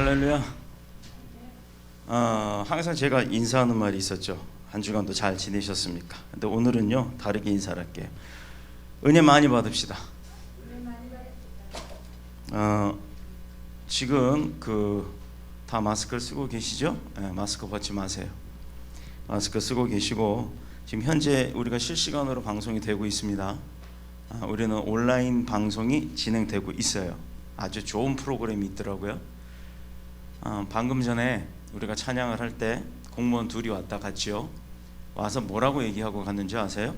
할렐루야. 항상 제가 인사하는 말이 있었죠. 한 주간도 잘 지내셨습니까? 근데 오늘은요 다르게 인사를 할게요. 은혜 많이 받읍시다. 지금 다 마스크를 쓰고 계시죠? 마스크 벗지 마세요. 마스크 쓰고 계시고, 지금 현재 우리가 실시간으로 방송이 되고 있습니다. 우리는 온라인 방송이 진행되고 있어요. 아주 좋은 프로그램이 있더라고요. 방금 전에 우리가 찬양을 할 때 공무원 둘이 왔다 갔지요. 와서 뭐라고 얘기하고 갔는지 아세요?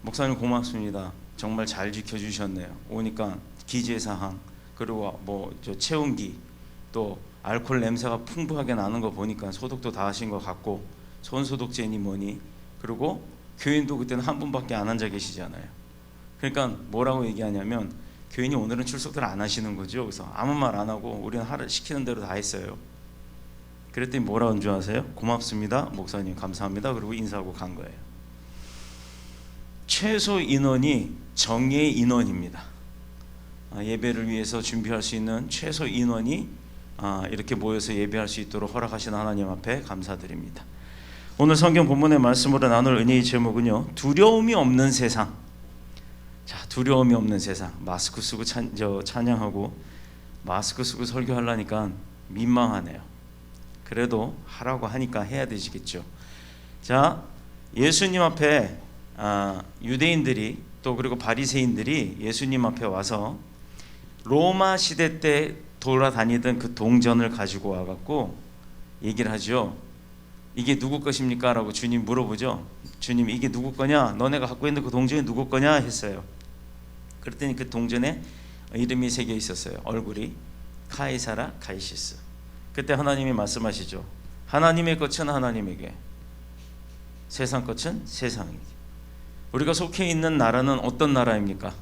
목사님 고맙습니다. 정말 잘 지켜주셨네요. 오니까 기재사항, 그리고 저 체온기, 또 알코올 냄새가 풍부하게 나는 거 보니까 소독도 다 하신 것 같고, 손소독제니 뭐니, 그리고 교인도 그때는 한 분밖에 안 앉아 계시잖아요. 그러니까 뭐라고 얘기하냐면, 교인이 오늘은 출석들 안 하시는 거죠. 그래서 아무 말 안 하고 우리는 하루 시키는 대로 다 했어요. 그랬더니 뭐라는 줄 아세요? 고맙습니다, 목사님 감사합니다, 그리고 인사하고 간 거예요. 최소 인원이 정예의 인원입니다. 예배를 위해서 준비할 수 있는 최소 인원이 이렇게 모여서 예배할 수 있도록 허락하신 하나님 앞에 감사드립니다. 오늘 성경 본문의 말씀으로 나눌 은혜의 제목은요, 두려움이 없는 세상. 자, 두려움이 없는 세상. 마스크 쓰고 찬양하고 마스크 쓰고 설교하려니까 민망하네요. 그래도 하라고 하니까 해야 되시겠죠. 자, 예수님 앞에 유대인들이 또 그리고 바리새인들이 예수님 앞에 와서 로마 시대 때 돌아다니던 그 동전을 가지고 와갖고 얘기를 하죠. 이게 누구 것입니까? 라고 주님 물어보죠. 주님, 이게 누구 거냐? 너네가 갖고 있는 그 동전이 누구 거냐? 했어요. 그랬더니 그 동전에 이름이 새겨 있었어요. 얼굴이 카이사라 카이시스. 그때 하나님이 말씀하시죠. 하나님의 것은 하나님에게, 세상 것은 세상에게. 우리가 속해 있는 나라는 어떤 나라입니까?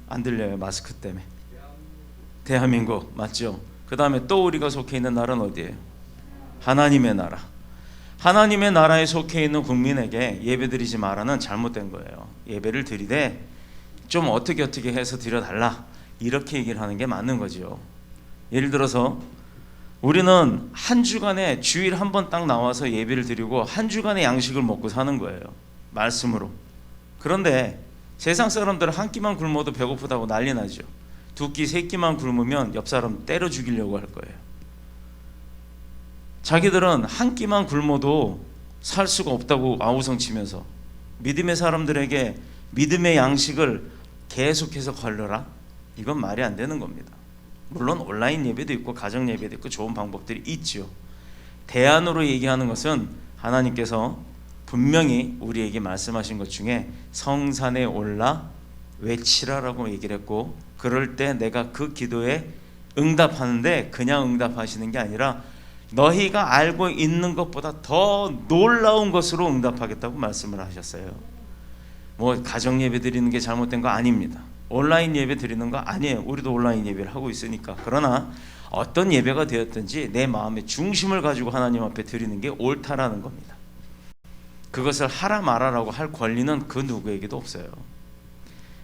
안 들려요, 마스크 때문에. 대한민국 맞죠? 그 다음에 또 우리가 속해 있는 나라는 어디예요? 하나님의 나라. 하나님의 나라에 속해 있는 국민에게 예배드리지 마라는 잘못된 거예요. 예배를 드리되 좀 어떻게 해서 드려달라, 이렇게 얘기를 하는 게 맞는 거죠. 예를 들어서 우리는 한 주간에 주일 한 번 딱 나와서 예배를 드리고 한 주간의 양식을 먹고 사는 거예요, 말씀으로. 그런데 세상 사람들은 한 끼만 굶어도 배고프다고 난리 나죠. 두 끼, 세 끼만 굶으면 옆 사람 때려 죽이려고 할 거예요. 자기들은 한 끼만 굶어도 살 수가 없다고 아우성치면서 믿음의 사람들에게 믿음의 양식을 계속해서 걸러라? 이건 말이 안 되는 겁니다. 물론 온라인 예배도 있고 가정 예배도 있고 좋은 방법들이 있죠. 대안으로 얘기하는 것은 하나님께서 분명히 우리에게 말씀하신 것 중에 성산에 올라 외치라라고 얘기를 했고, 그럴 때 내가 그 기도에 응답하는데 그냥 응답하시는 게 아니라 너희가 알고 있는 것보다 더 놀라운 것으로 응답하겠다고 말씀을 하셨어요. 뭐 가정 예배 드리는 게 잘못된 거 아닙니다. 온라인 예배 드리는 거 아니에요. 우리도 온라인 예배를 하고 있으니까. 그러나 어떤 예배가 되었든지 내 마음의 중심을 가지고 하나님 앞에 드리는 게 옳다라는 겁니다. 그것을 하라 말아라고 할 권리는 그 누구에게도 없어요.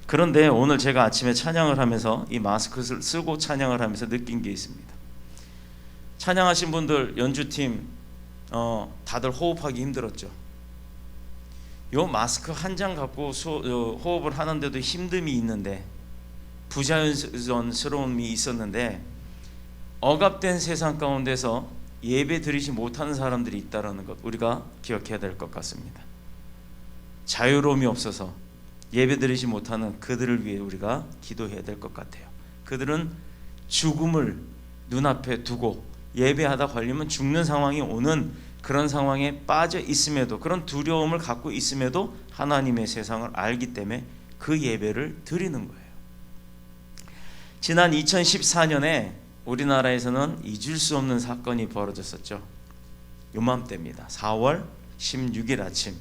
그런데 오늘 제가 아침에 찬양을 하면서 이 마스크를 쓰고 찬양을 하면서 느낀 게 있습니다. 찬양하신 분들, 연주팀 다들 호흡하기 힘들었죠. 요 마스크 한 장 갖고 호흡을 하는데도 힘듦이 있는데, 부자연스러움이 있었는데, 억압된 세상 가운데서 예배 드리지 못하는 사람들이 있다는 것, 우리가 기억해야 될 것 같습니다. 자유로움이 없어서 예배 드리지 못하는 그들을 위해 우리가 기도해야 될 것 같아요. 그들은 죽음을 눈앞에 두고 예배하다 걸리면 죽는 상황이 오는 그런 상황에 빠져 있음에도, 그런 두려움을 갖고 있음에도 하나님의 세상을 알기 때문에 그 예배를 드리는 거예요. 지난 2014년에 우리나라에서는 잊을 수 없는 사건이 벌어졌었죠. 요맘때입니다. 4월 16일 아침,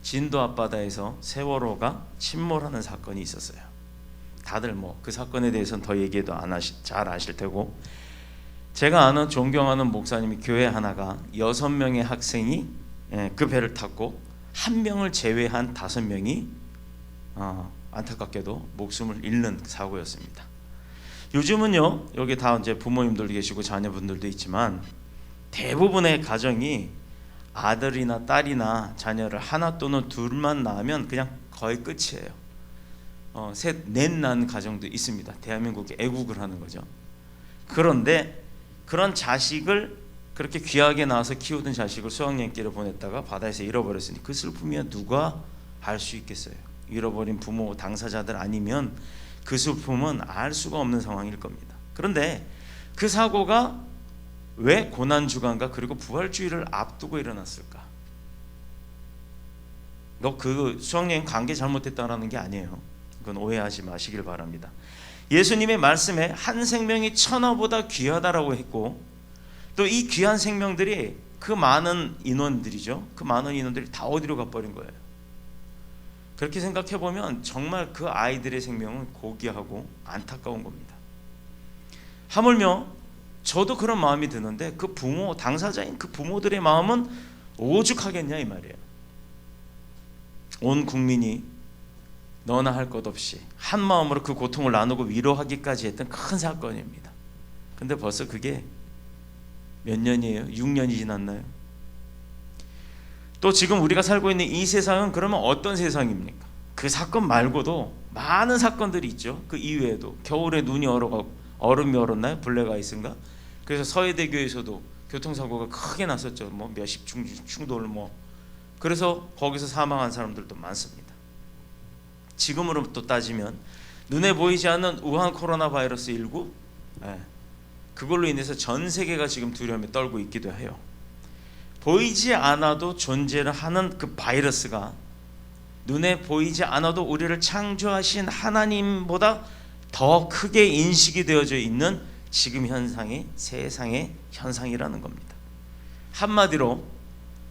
진도 앞바다에서 세월호가 침몰하는 사건이 있었어요. 다들 그 사건에 대해서는 더 얘기해도 잘 아실 테고, 제가 아는 존경하는 목사님이 교회 하나가 6명의 학생이 그 배를 탔고 1명을 제외한 5명이 안타깝게도 목숨을 잃는 사고였습니다. 요즘은요, 여기 다 이제 부모님들 계시고 자녀분들도 있지만 대부분의 가정이 아들이나 딸이나 자녀를 하나 또는 둘만 낳으면 그냥 거의 끝이에요. 셋, 넷 낳은 가정도 있습니다. 대한민국이 애국을 하는 거죠. 그런데 그런 자식을 그렇게 귀하게 낳아서 키우던 자식을 수학여행길에 보냈다가 바다에서 잃어버렸으니 그 슬픔이야 누가 알 수 있겠어요. 잃어버린 부모 당사자들 아니면 그 슬픔은 알 수가 없는 상황일 겁니다. 그런데 그 사고가 왜 고난주간과 그리고 부활주의를 앞두고 일어났을까? 너 그 수학여행 간 게 잘못됐다라는 게 아니에요. 그건 오해하지 마시길 바랍니다. 예수님의 말씀에 한 생명이 천하보다 귀하다라고 했고, 또 이 귀한 생명들이 그 많은 인원들이죠. 그 많은 인원들이 다 어디로 가버린 거예요. 그렇게 생각해 보면 정말 그 아이들의 생명은 고귀하고 안타까운 겁니다. 하물며 저도 그런 마음이 드는데 그 부모, 당사자인 그 부모들의 마음은 오죽하겠냐 이 말이에요. 온 국민이 너나 할 것 없이 한 마음으로 그 고통을 나누고 위로하기까지 했던 큰 사건입니다. 근데 벌써 그게 몇 년이에요? 6년이 지났나요? 또 지금 우리가 살고 있는 이 세상은 그러면 어떤 세상입니까? 그 사건 말고도 많은 사건들이 있죠. 그 이외에도 겨울에 눈이 얼어가고 얼음이 얼었나요? 블랙아이스인가? 그래서 서해대교에서도 교통사고가 크게 났었죠. 뭐 몇십 충돌 뭐. 그래서 거기서 사망한 사람들도 많습니다. 지금으로부터 따지면 눈에 보이지 않는 우한 코로나 바이러스 19, 그걸로 인해서 전 세계가 지금 두려움에 떨고 있기도 해요. 보이지 않아도 존재를 하는 그 바이러스가 눈에 보이지 않아도 우리를 창조하신 하나님보다 더 크게 인식이 되어져 있는 지금 현상이 세상의 현상이라는 겁니다. 한마디로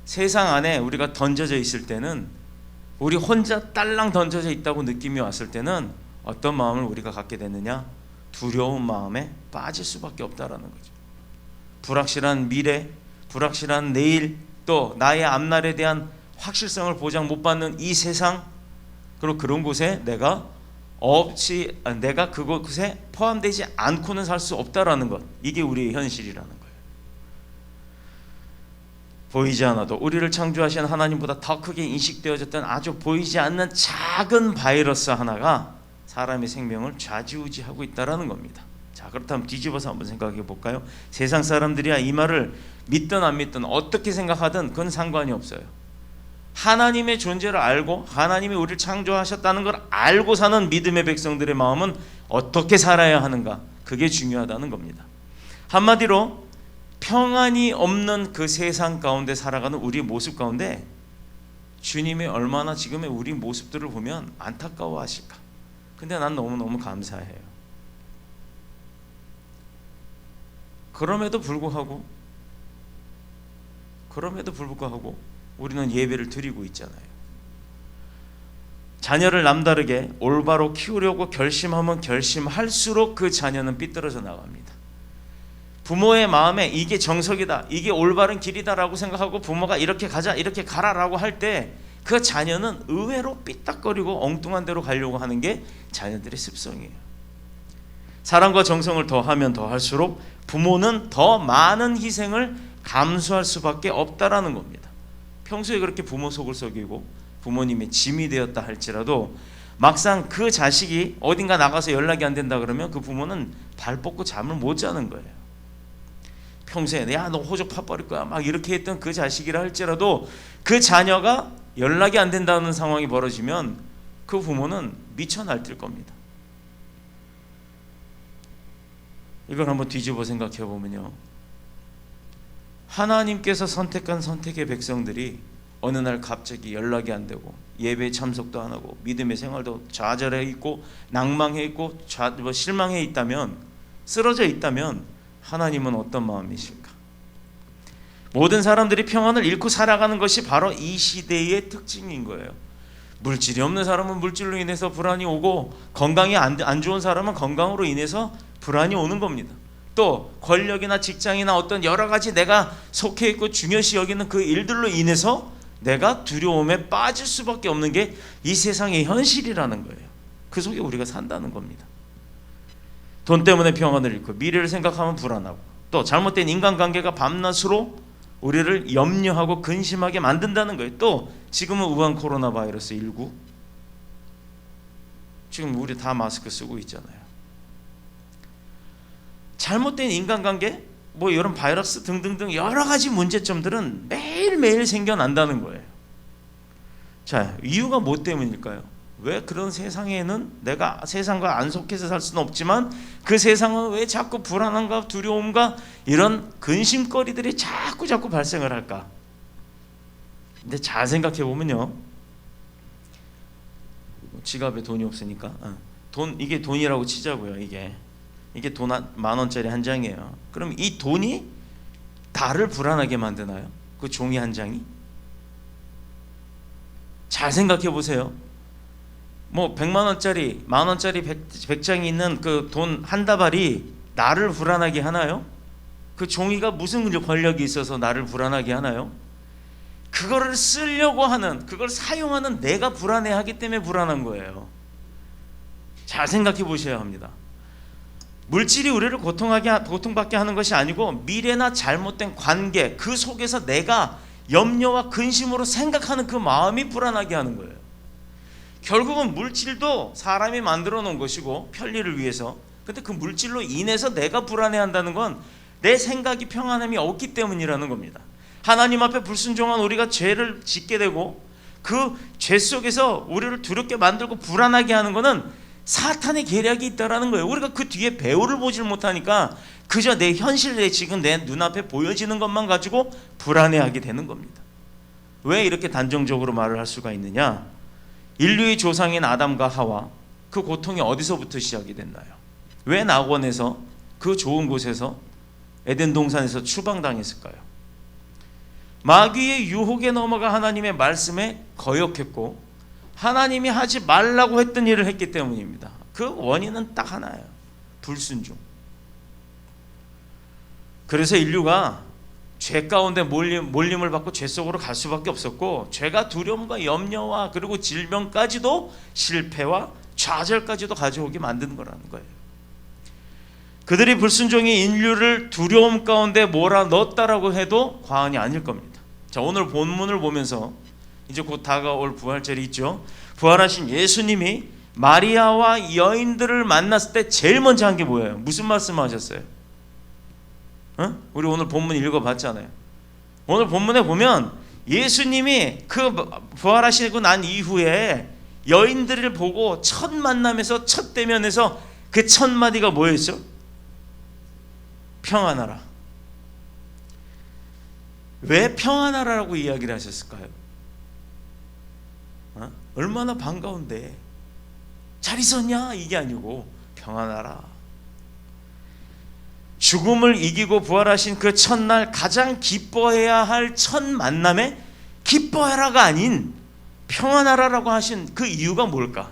세상 안에 우리가 던져져 있을 때는, 우리 혼자 딸랑 던져져 있다고 느낌이 왔을 때는 어떤 마음을 우리가 갖게 되느냐? 두려운 마음에 빠질 수밖에 없다라는 거죠. 불확실한 미래, 불확실한 내일, 또 나의 앞날에 대한 확실성을 보장 못 받는 이 세상, 그리고 그런 곳에 내가 그곳에 포함되지 않고는 살 수 없다라는 것, 이게 우리의 현실이라는 거예요. 보이지 않아도 우리를 창조하신 하나님보다 더 크게 인식되어졌던 아주 보이지 않는 작은 바이러스 하나가 사람의 생명을 좌지우지하고 있다는 겁니다. 자, 그렇다면 뒤집어서 한번 생각해 볼까요? 세상 사람들이야 이 말을 믿든 안 믿든 어떻게 생각하든 그건 상관이 없어요. 하나님의 존재를 알고 하나님이 우리를 창조하셨다는 걸 알고 사는 믿음의 백성들의 마음은 어떻게 살아야 하는가, 그게 중요하다는 겁니다. 한마디로 평안이 없는 그 세상 가운데 살아가는 우리의 모습 가운데 주님이 얼마나 지금의 우리 모습들을 보면 안타까워하실까. 근데 난 너무너무 감사해요. 그럼에도 불구하고 우리는 예배를 드리고 있잖아요. 자녀를 남다르게 올바로 키우려고 결심하면 결심할수록 그 자녀는 삐뚤어져 나갑니다. 부모의 마음에 이게 정석이다, 이게 올바른 길이다라고 생각하고 부모가 이렇게 가자, 이렇게 가라라고 할 때 그 자녀는 의외로 삐딱거리고 엉뚱한 데로 가려고 하는 게 자녀들의 습성이에요. 사랑과 정성을 더하면 더할수록 부모는 더 많은 희생을 감수할 수밖에 없다라는 겁니다. 평소에 그렇게 부모 속을 썩이고 부모님의 짐이 되었다 할지라도 막상 그 자식이 어딘가 나가서 연락이 안 된다 그러면 그 부모는 발 뻗고 잠을 못 자는 거예요. 평소에 야 너 호적 파버릴 거야 막 이렇게 했던 그 자식이라 할지라도 그 자녀가 연락이 안 된다는 상황이 벌어지면 그 부모는 미쳐 날뛸 겁니다. 이걸 한번 뒤집어 생각해 보면요, 하나님께서 선택한 선택의 백성들이 어느 날 갑자기 연락이 안 되고 예배에 참석도 안 하고 믿음의 생활도 좌절해 있고 낭망해 있고 실망해 있다면, 쓰러져 있다면 하나님은 어떤 마음이실까? 모든 사람들이 평안을 잃고 살아가는 것이 바로 이 시대의 특징인 거예요. 물질이 없는 사람은 물질로 인해서 불안이 오고, 건강이 안 좋은 사람은 건강으로 인해서 불안이 오는 겁니다. 또 권력이나 직장이나 어떤 여러 가지 내가 속해 있고 중요시 여기는 그 일들로 인해서 내가 두려움에 빠질 수밖에 없는 게 이 세상의 현실이라는 거예요. 그 속에 우리가 산다는 겁니다. 돈 때문에 평안을 잃고 미래를 생각하면 불안하고 또 잘못된 인간관계가 밤낮으로 우리를 염려하고 근심하게 만든다는 거예요. 또 지금은 우한 코로나 바이러스 19 지금 우리 다 마스크 쓰고 있잖아요. 잘못된 인간관계 뭐 이런 바이러스 등등등 여러 가지 문제점들은 매일매일 생겨난다는 거예요. 자, 이유가 뭐 때문일까요? 왜 그런 세상에는 내가 세상과 안 속해서 살 수는 없지만 그 세상은 왜 자꾸 불안함과 두려움과 이런 근심거리들이 자꾸 발생을 할까? 근데 잘 생각해 보면요, 지갑에 돈이 없으니까 이게 돈이라고 치자고요. 이게 돈 10,000원짜리 한 장이에요. 그럼 이 돈이 나를 불안하게 만드나요? 그 종이 한 장이? 잘 생각해 보세요. 뭐 100만원짜리 10,000원짜리 100장이 있는 그 돈 한 다발이 나를 불안하게 하나요? 그 종이가 무슨 권력이 있어서 나를 불안하게 하나요? 그거를 쓰려고 하는, 그걸 사용하는 내가 불안해하기 때문에 불안한 거예요. 잘 생각해 보셔야 합니다. 물질이 우리를 고통받게 하는 것이 아니고 미래나 잘못된 관계, 그 속에서 내가 염려와 근심으로 생각하는 그 마음이 불안하게 하는 거예요. 결국은 물질도 사람이 만들어 놓은 것이고 편리를 위해서, 근데 그 물질로 인해서 내가 불안해한다는 건 내 생각이 평안함이 없기 때문이라는 겁니다. 하나님 앞에 불순종한 우리가 죄를 짓게 되고 그 죄 속에서 우리를 두렵게 만들고 불안하게 하는 것은 사탄의 계략이 있다라는 거예요. 우리가 그 뒤에 배후를 보질 못하니까 그저 내 현실, 내 지금 내 눈앞에 보여지는 것만 가지고 불안해하게 되는 겁니다. 왜 이렇게 단정적으로 말을 할 수가 있느냐? 인류의 조상인 아담과 하와, 그 고통이 어디서부터 시작이 됐나요? 왜 낙원에서, 그 좋은 곳에서, 에덴 동산에서 추방당했을까요? 마귀의 유혹에 넘어가 하나님의 말씀에 거역했고 하나님이 하지 말라고 했던 일을 했기 때문입니다. 그 원인은 딱 하나예요. 불순종. 그래서 인류가 죄 가운데 몰림을 받고 죄 속으로 갈 수밖에 없었고, 죄가 두려움과 염려와 그리고 질병까지도, 실패와 좌절까지도 가져오게 만드는 거라는 거예요. 그들이 불순종이 인류를 두려움 가운데 몰아넣었다라고 해도 과언이 아닐 겁니다. 자, 오늘 본문을 보면서 이제 곧 다가올 부활절이 있죠. 부활하신 예수님이 마리아와 여인들을 만났을 때 제일 먼저 한 게 뭐예요? 무슨 말씀을 하셨어요? 우리 오늘 본문 읽어봤잖아요. 오늘 본문에 보면 예수님이 그 부활하시고 난 이후에 여인들을 보고 첫 만남에서, 첫 대면에서 그 첫 마디가 뭐였죠? 평안하라. 왜 평안하라라고 이야기를 하셨을까요? 얼마나 반가운데 잘 있었냐? 이게 아니고 평안하라. 죽음을 이기고 부활하신 그 첫날 가장 기뻐해야 할 첫 만남에 기뻐해라가 아닌 평안하라라고 하신 그 이유가 뭘까?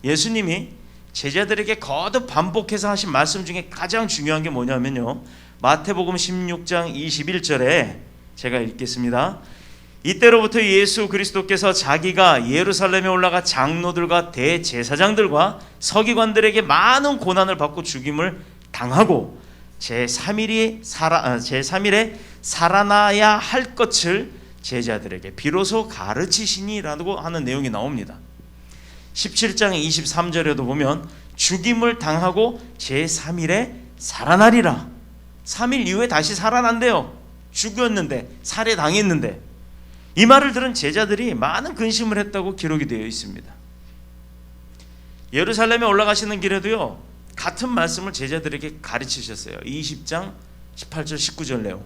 예수님이 제자들에게 거듭 반복해서 하신 말씀 중에 가장 중요한 게 뭐냐면요, 마태복음 16장 21절에 제가 읽겠습니다. 이때로부터 예수 그리스도께서 자기가 예루살렘에 올라가 장로들과 대제사장들과 서기관들에게 많은 고난을 받고 죽임을 당하고 제3일에 살아나야 할 것을 제자들에게 비로소 가르치시니라고 하는 내용이 나옵니다. 17장 23절에도 보면 죽임을 당하고 제3일에 살아나리라. 3일 이후에 다시 살아난대요. 죽였는데, 살해당했는데. 이 말을 들은 제자들이 많은 근심을 했다고 기록이 되어 있습니다. 예루살렘에 올라가시는 길에도요, 같은 말씀을 제자들에게 가르치셨어요. 20장 18절 19절 내용.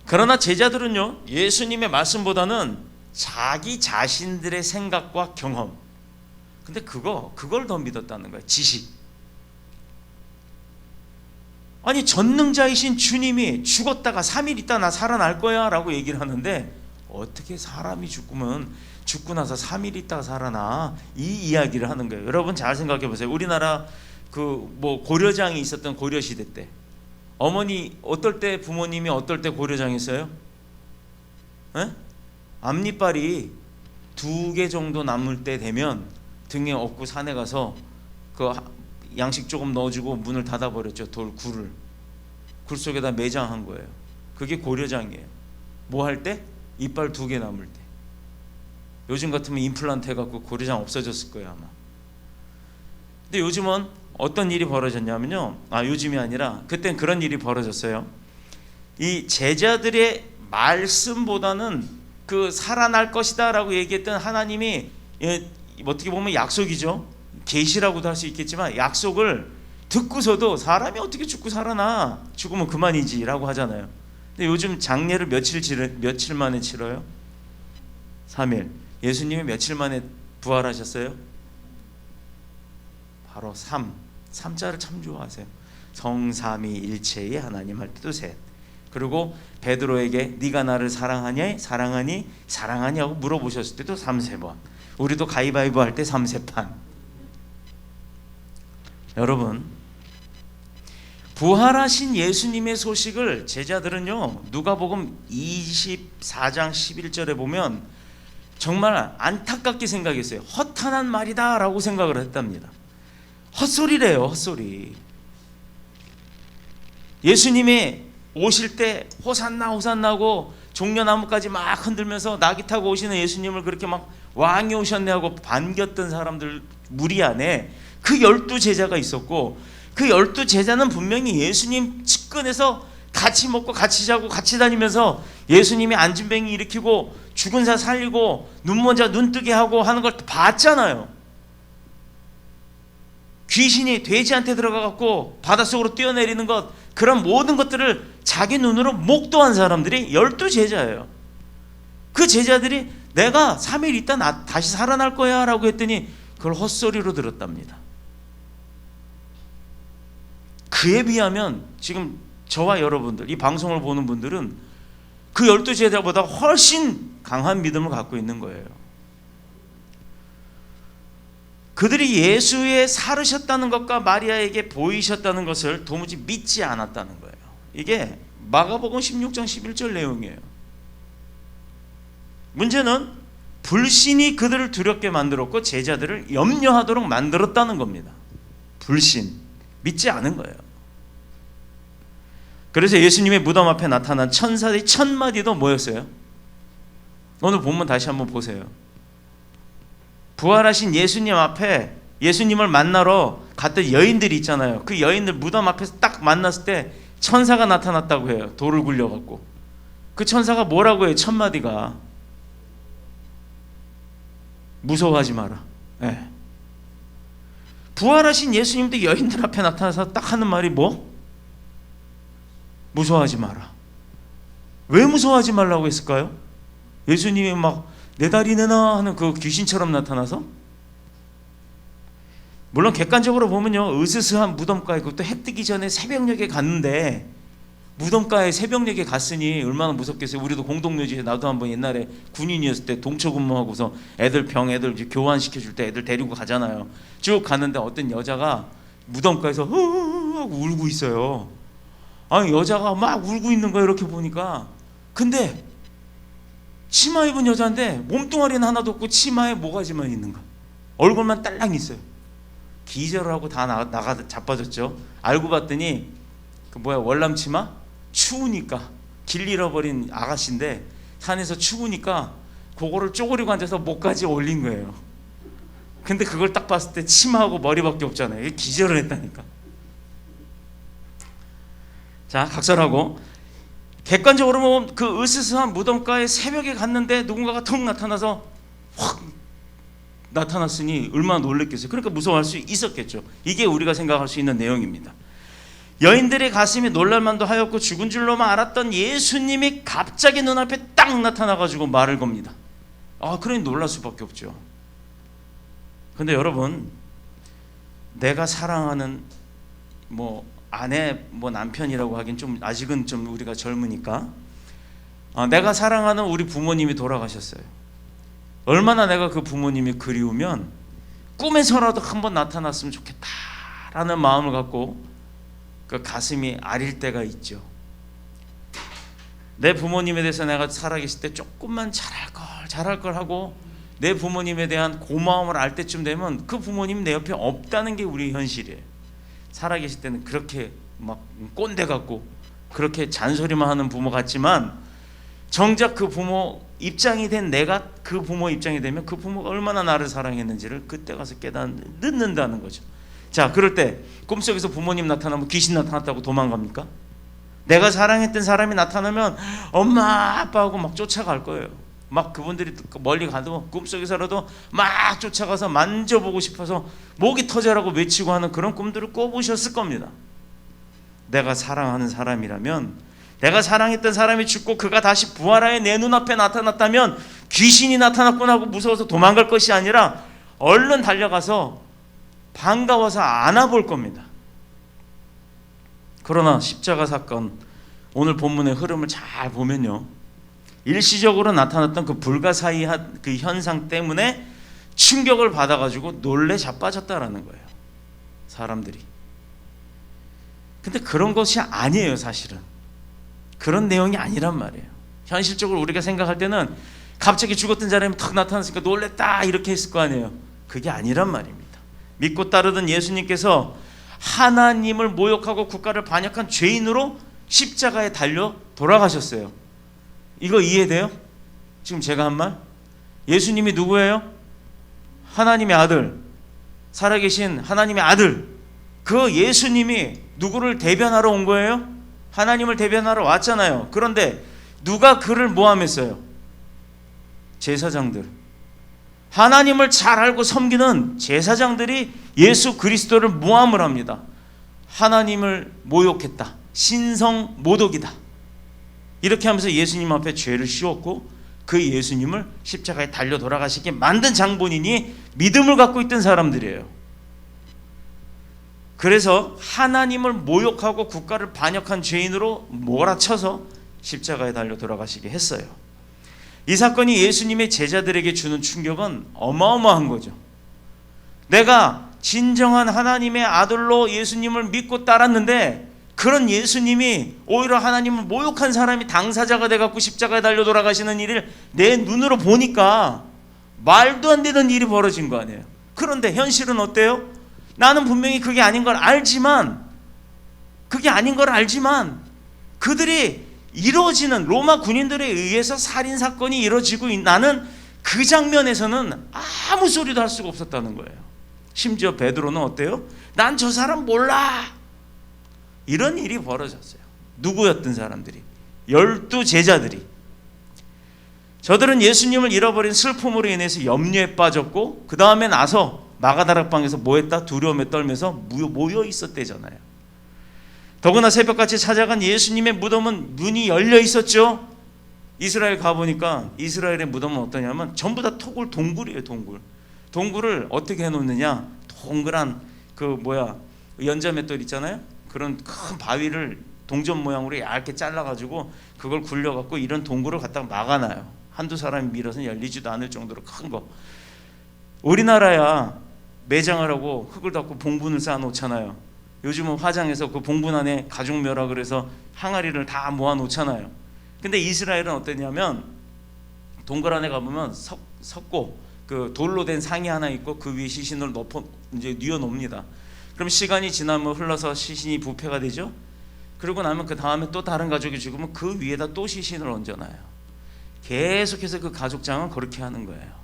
그러나 제자들은요, 예수님의 말씀보다는 자기 자신들의 생각과 경험, 근데 그걸 더 믿었다는 거예요. 지식. 아니, 전능자이신 주님이 죽었다가 3일 있다 나 살아날 거야 라고 얘기를 하는데, 어떻게 사람이 죽고 나서 3일 있다가 살아나, 이 이야기를 하는 거예요. 여러분 잘 생각해 보세요. 우리나라 고려장이 있었던 고려시대 때, 어머니 어떨 때, 부모님이 어떨 때 고려장했어요? 앞니빨이 2개 정도 남을 때 되면 등에 업고 산에 가서 그 양식 조금 넣어주고 문을 닫아버렸죠. 굴 속에다 매장한 거예요. 그게 고려장이에요. 뭐 할 때? 이빨 2개 남을 때. 요즘 같으면 임플란트 해갖고 고려장 없어졌을 거예요 아마. 근데 요즘은 어떤 일이 벌어졌냐면요, 요즘이 아니라 그땐 그런 일이 벌어졌어요. 이 제자들의 말씀보다는 그 살아날 것이다 라고 얘기했던 하나님이, 어떻게 보면 약속이죠. 계시라고도 할 수 있겠지만 약속을 듣고서도 사람이 어떻게 죽고 살아나, 죽으면 그만이지 라고 하잖아요. 근데 요즘 장례를 며칠 만에 치러요? 3일. 예수님이 며칠 만에 부활하셨어요? 바로 3자를 참 좋아하세요. 성삼위일체의 하나님 할 때도 셋. 그리고 베드로에게 네가 나를 사랑하니 하고 물어보셨을 때도 3번. 우리도 가위바위보 할 때 3세판. 여러분, 부활하신 예수님의 소식을 제자들은요, 누가복음 24장 11절에 보면 정말 안타깝게 생각했어요. 허탄한 말이다 라고 생각을 했답니다. 헛소리래요, 헛소리. 예수님이 오실 때 호산나 호산나고 종려나무까지 막 흔들면서 나귀 타고 오시는 예수님을 그렇게 막 왕이 오셨네 하고 반겼던 사람들 무리 안에 그 12제자가 있었고, 그 12제자는 분명히 예수님 측근에서 같이 먹고 같이 자고 같이 다니면서 예수님이 안진뱅이 일으키고 죽은 자 살리고 눈먼 자 눈 뜨게 하고 하는 걸 봤잖아요. 귀신이 돼지한테 들어가갖고 바닷속으로 뛰어내리는 것, 그런 모든 것들을 자기 눈으로 목도한 사람들이 12제자예요. 그 제자들이 내가 3일 있다 다시 살아날 거야 라고 했더니 그걸 헛소리로 들었답니다. 그에 비하면 지금 저와 여러분들, 이 방송을 보는 분들은 그 12제자보다 훨씬 강한 믿음을 갖고 있는 거예요. 그들이 예수의 살으셨다는 것과 마리아에게 보이셨다는 것을 도무지 믿지 않았다는 거예요. 이게 마가복음 16장 11절 내용이에요. 문제는 불신이 그들을 두렵게 만들었고 제자들을 염려하도록 만들었다는 겁니다. 불신, 믿지 않은 거예요. 그래서 예수님의 무덤 앞에 나타난 천사의 1000마디도 뭐였어요? 오늘 본문 다시 한번 보세요. 부활하신 예수님 앞에 예수님을 만나러 갔던 여인들이 있잖아요. 그 여인들 무덤 앞에서 딱 만났을 때 천사가 나타났다고 해요. 돌을 굴려갖고. 그 천사가 뭐라고 해요? 1000마디가 무서워하지 마라. 네. 부활하신 예수님도 여인들 앞에 나타나서 딱 하는 말이 뭐? 무서워하지 마라. 왜 무서워하지 말라고 했을까요? 예수님이 막 내 다리 내놔 하는 그 귀신처럼 나타나서? 물론 객관적으로 보면요, 으스스한 무덤가에, 그것도 해 뜨기 전에 새벽녘에 갔는데, 무덤가에 새벽녘에 갔으니 얼마나 무섭겠어요. 우리도 공동묘지에, 나도 한번 옛날에 군인이었을 때 동초 근무하고서 애들 교환시켜줄 때 애들 데리고 가잖아요. 쭉 갔는데 어떤 여자가 무덤가에서 하고 울고 있어요. 아니, 여자가 막 울고 있는 거예요. 이렇게 보니까. 근데 치마 입은 여자인데 몸뚱아리는 하나도 없고 치마에 모가지만 있는 거, 얼굴만 딸랑 있어요. 기절을 하고 다 나가 자빠졌죠. 알고 봤더니 그 월남 치마? 추우니까, 길 잃어버린 아가씨인데 산에서 추우니까 그거를 쪼그리고 앉아서 목까지 올린 거예요. 근데 그걸 딱 봤을 때 치마하고 머리밖에 없잖아요. 기절을 했다니까. 자, 각설하고, 객관적으로 보면 그 으스스한 무덤가에 새벽에 갔는데 누군가가 턱 나타나서 확 나타났으니 얼마나 놀랬겠어요. 그러니까 무서워할 수 있었겠죠. 이게 우리가 생각할 수 있는 내용입니다. 여인들의 가슴이 놀랄만도 하였고 죽은 줄로만 알았던 예수님이 갑자기 눈앞에 딱 나타나가지고 말을 겁니다. 그러니 놀랄 수밖에 없죠. 근데 여러분, 내가 사랑하는 아내, 남편이라고 하긴 좀 아직은 좀 우리가 젊으니까, 내가 사랑하는 우리 부모님이 돌아가셨어요. 얼마나 내가 그 부모님이 그리우면 꿈에서라도 한번 나타났으면 좋겠다라는 마음을 갖고 그 가슴이 아릴 때가 있죠. 내 부모님에 대해서 내가 살아계실 때 조금만 잘할 걸 하고 내 부모님에 대한 고마움을 알 때쯤 되면 그 부모님 내 옆에 없다는 게 우리 현실이에요. 살아계실 때는 그렇게 막 꼰대 같고 그렇게 잔소리만 하는 부모 같지만, 정작 그 부모 입장이 된 내가 그 부모 입장이 되면 그 부모가 얼마나 나를 사랑했는지를 그때 가서 깨닫는다는 거죠. 자, 그럴 때 꿈속에서 부모님 나타나면 귀신 나타났다고 도망갑니까? 내가 사랑했던 사람이 나타나면 엄마 아빠하고 막 쫓아갈 거예요. 막 그분들이 멀리 가도 꿈속에서라도 막 쫓아가서 만져보고 싶어서 목이 터져라고 외치고 하는 그런 꿈들을 꿔보셨을 겁니다. 내가 사랑하는 사람이라면, 내가 사랑했던 사람이 죽고 그가 다시 부활하여 내 눈앞에 나타났다면 귀신이 나타났구나 하고 무서워서 도망갈 것이 아니라 얼른 달려가서 반가워서 안아볼 겁니다. 그러나 십자가 사건, 오늘 본문의 흐름을 잘 보면요, 일시적으로 나타났던 그 불가사의한 그 현상 때문에 충격을 받아가지고 놀래 자빠졌다라는 거예요, 사람들이. 근데 그런 것이 아니에요. 사실은 그런 내용이 아니란 말이에요. 현실적으로 우리가 생각할 때는 갑자기 죽었던 사람이 탁 나타났으니까 놀랬다 이렇게 했을 거 아니에요. 그게 아니란 말입니다. 믿고 따르던 예수님께서 하나님을 모욕하고 국가를 반역한 죄인으로 십자가에 달려 돌아가셨어요. 이거 이해돼요? 지금 제가 한 말? 예수님이 누구예요? 하나님의 아들, 살아계신 하나님의 아들. 그 예수님이 누구를 대변하러 온 거예요? 하나님을 대변하러 왔잖아요. 그런데 누가 그를 모함했어요? 제사장들. 하나님을 잘 알고 섬기는 제사장들이 예수 그리스도를 모함을 합니다. 하나님을 모욕했다, 신성 모독이다, 이렇게 하면서 예수님 앞에 죄를 씌웠고 그 예수님을 십자가에 달려 돌아가시게 만든 장본인이 믿음을 갖고 있던 사람들이에요. 그래서 하나님을 모욕하고 국가를 반역한 죄인으로 몰아쳐서 십자가에 달려 돌아가시게 했어요. 이 사건이 예수님의 제자들에게 주는 충격은 어마어마한 거죠. 내가 진정한 하나님의 아들로 예수님을 믿고 따랐는데 그런 예수님이 오히려 하나님을 모욕한 사람이 당사자가 돼갖고 십자가에 달려 돌아가시는 일을 내 눈으로 보니까 말도 안 되는 일이 벌어진 거 아니에요. 그런데 현실은 어때요? 나는 분명히 그게 아닌 걸 알지만, 그들이 이루어지는 로마 군인들에 의해서 살인사건이 이루어지고 나는 그 장면에서는 아무 소리도 할 수가 없었다는 거예요. 심지어 베드로는 어때요? 난 저 사람 몰라, 이런 일이 벌어졌어요. 누구였던 사람들이? 12 제자들이. 저들은 예수님을 잃어버린 슬픔으로 인해서 염려에 빠졌고 그 다음에 나서 마가다락방에서 뭐했다? 두려움에 떨면서 모여 있었대잖아요. 더구나 새벽같이 찾아간 예수님의 무덤은 문이 열려 있었죠. 이스라엘 가보니까 이스라엘의 무덤은 어떠냐면 전부 다 동굴이에요. 동굴을 어떻게 해놓느냐, 동그란 연자맷돌 있잖아요. 그런 큰 바위를 동전 모양으로 얇게 잘라가지고 그걸 굴려갖고 이런 동굴을 갖다가 막아놔요. 한두 사람이 밀어서 열리지도 않을 정도로 큰 거. 우리나라야 매장을 하고 흙을 덮고 봉분을 쌓아놓잖아요. 요즘은 화장해서 그 봉분 안에 가죽묘라 그래서 항아리를 다 모아놓잖아요. 근데 이스라엘은 어땠냐면 동굴 안에 가보면 석고 그 돌로 된 상이 하나 있고 그 위에 시신을 이제 뉘어놓습니다. 그럼 시간이 지나면 흘러서 시신이 부패가 되죠. 그러고 나면 그 다음에 또 다른 가족이 죽으면 그 위에다 또 시신을 얹어놔요. 계속해서 그 가족장은 그렇게 하는 거예요.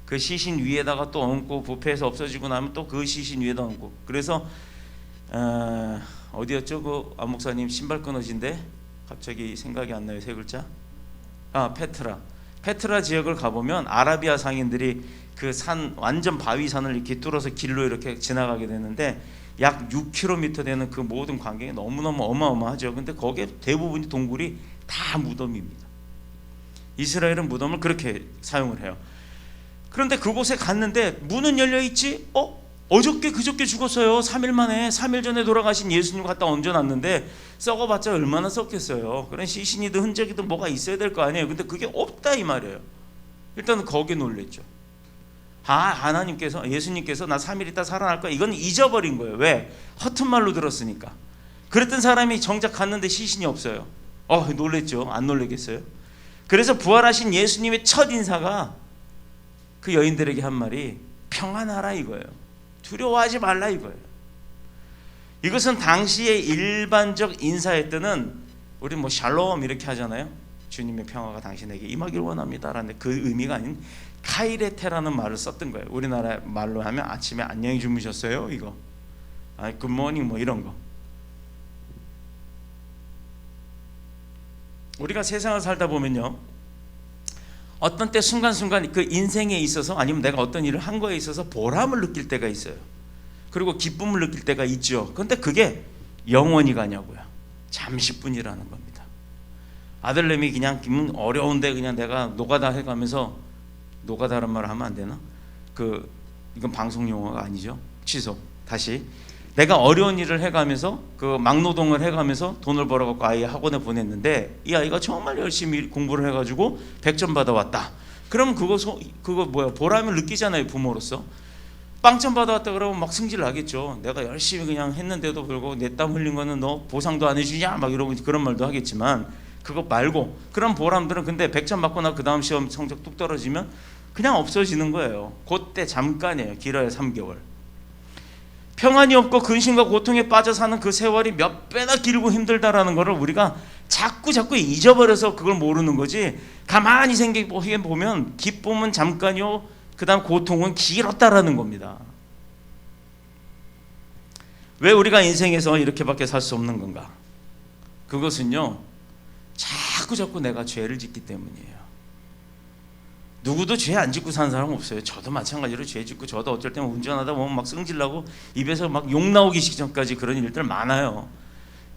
그 시신 위에다가 또 얹고 부패해서 없어지고 나면 또 그 시신 위에다 얹고. 그래서 어디였죠? 그 안 목사님 신발 끊어진데 갑자기 생각이 안 나요. 세 글자. 페트라 지역을 가보면 아라비아 상인들이 그 산 완전 바위산을 이렇게 뚫어서 길로 이렇게 지나가게 되는데 약 6km 되는 그 모든 광경이 너무너무 어마어마하죠. 근데 거기에 대부분이 동굴이 다 무덤입니다. 이스라엘은 무덤을 그렇게 사용을 해요. 그런데 그곳에 갔는데 문은 열려있지? 어저께 그저께 죽었어요. 3일 만에, 3일 전에 돌아가신 예수님 갖다 얹어놨는데 썩어봤자 얼마나 썩겠어요. 그런 시신이든 흔적이든 뭐가 있어야 될 거 아니에요. 근데 그게 없다 이 말이에요. 일단은 거기에 놀랬죠. 하나님께서, 예수님께서 나 3일 있다 살아날 거야, 이건 잊어버린 거예요. 왜? 허튼 말로 들었으니까. 그랬던 사람이 정작 갔는데 시신이 없어요. 놀랬죠. 안 놀래겠어요? 그래서 부활하신 예수님의 첫 인사가 그 여인들에게 한 말이 평안하라 이거예요. 두려워하지 말라 이거예요. 이것은 당시의 일반적 인사에 뜨는, 우리 뭐 샬롬 이렇게 하잖아요. 주님의 평화가 당신에게 임하길 원합니다라는 그 의미가 아닌 카이레테라는 말을 썼던 거예요. 우리나라 말로 하면 아침에 안녕히 주무셨어요 이거, 굿모닝 뭐 이런 거. 우리가 세상을 살다 보면요, 어떤 때 순간순간 그 인생에 있어서, 아니면 내가 어떤 일을 한 거에 있어서 보람을 느낄 때가 있어요. 그리고 기쁨을 느낄 때가 있죠. 그런데 그게 영원히 가냐고요. 잠시뿐이라는 겁니다. 아들내미 그냥 어려운데 그냥 내가 노가다 해가면서, 노가다란 말을 하면 안 되나? 이건 방송 용어가 아니죠. 취소. 다시. 내가 어려운 일을 해가면서 그 막노동을 해가면서 돈을 벌어갖고 아이 학원에 보냈는데, 이 아이가 정말 열심히 공부를 해가지고 100점 받아왔다. 그럼 그거 뭐야, 보람을 느끼잖아요. 부모로서. 빵점 받아왔다 그러면 막 승질 나겠죠. 내가 열심히 그냥 했는데도 불구하고 내 땀 흘린 거는 너 보상도 안 해주냐 막 이러고 그런 말도 하겠지만, 그거 말고 그런 보람들은, 근데 100점 받고 나 그 다음 시험 성적 뚝 떨어지면 그냥 없어지는 거예요. 그때 잠깐이에요. 길어야 3개월. 평안이 없고 근심과 고통에 빠져 사는 그 세월이 몇 배나 길고 힘들다라는 것을 우리가 자꾸 잊어버려서 그걸 모르는 거지. 가만히 생각해 보면 기쁨은 잠깐이요, 그 다음 고통은 길었다라는 겁니다. 왜 우리가 인생에서 이렇게밖에 살 수 없는 건가? 그것은요, 자꾸 내가 죄를 짓기 때문이에요. 누구도 죄 안 짓고 사는 사람 없어요. 저도 마찬가지로 죄 짓고, 저도 어쩔 때는 운전하다 보면 막 승질나고 입에서 막 욕 나오기 직전까지 그런 일들 많아요.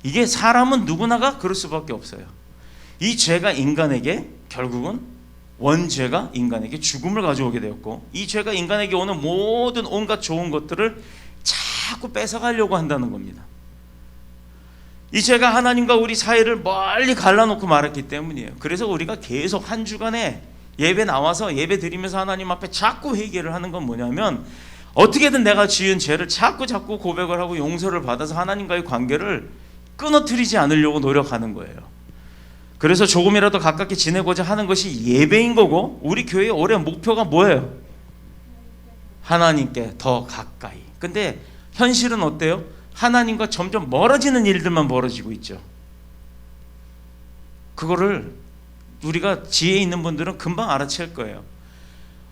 이게 사람은 누구나가 그럴 수밖에 없어요. 이 죄가 인간에게 결국은, 원죄가 인간에게 죽음을 가져오게 되었고, 이 죄가 인간에게 오는 모든 온갖 좋은 것들을 자꾸 뺏어가려고 한다는 겁니다. 이 죄가 하나님과 우리 사이를 멀리 갈라놓고 말았기 때문이에요. 그래서 우리가 계속 한 주간에 예배 나와서 예배 드리면서 하나님 앞에 자꾸 회개를 하는 건 뭐냐면, 어떻게든 내가 지은 죄를 자꾸 고백을 하고 용서를 받아서 하나님과의 관계를 끊어뜨리지 않으려고 노력하는 거예요. 그래서 조금이라도 가깝게 지내고자 하는 것이 예배인 거고, 우리 교회의 올해 목표가 뭐예요? 하나님께 더 가까이. 근데 현실은 어때요? 하나님과 점점 멀어지는 일들만 벌어지고 있죠. 그거를 우리가 지혜 있는 분들은 금방 알아챌 거예요.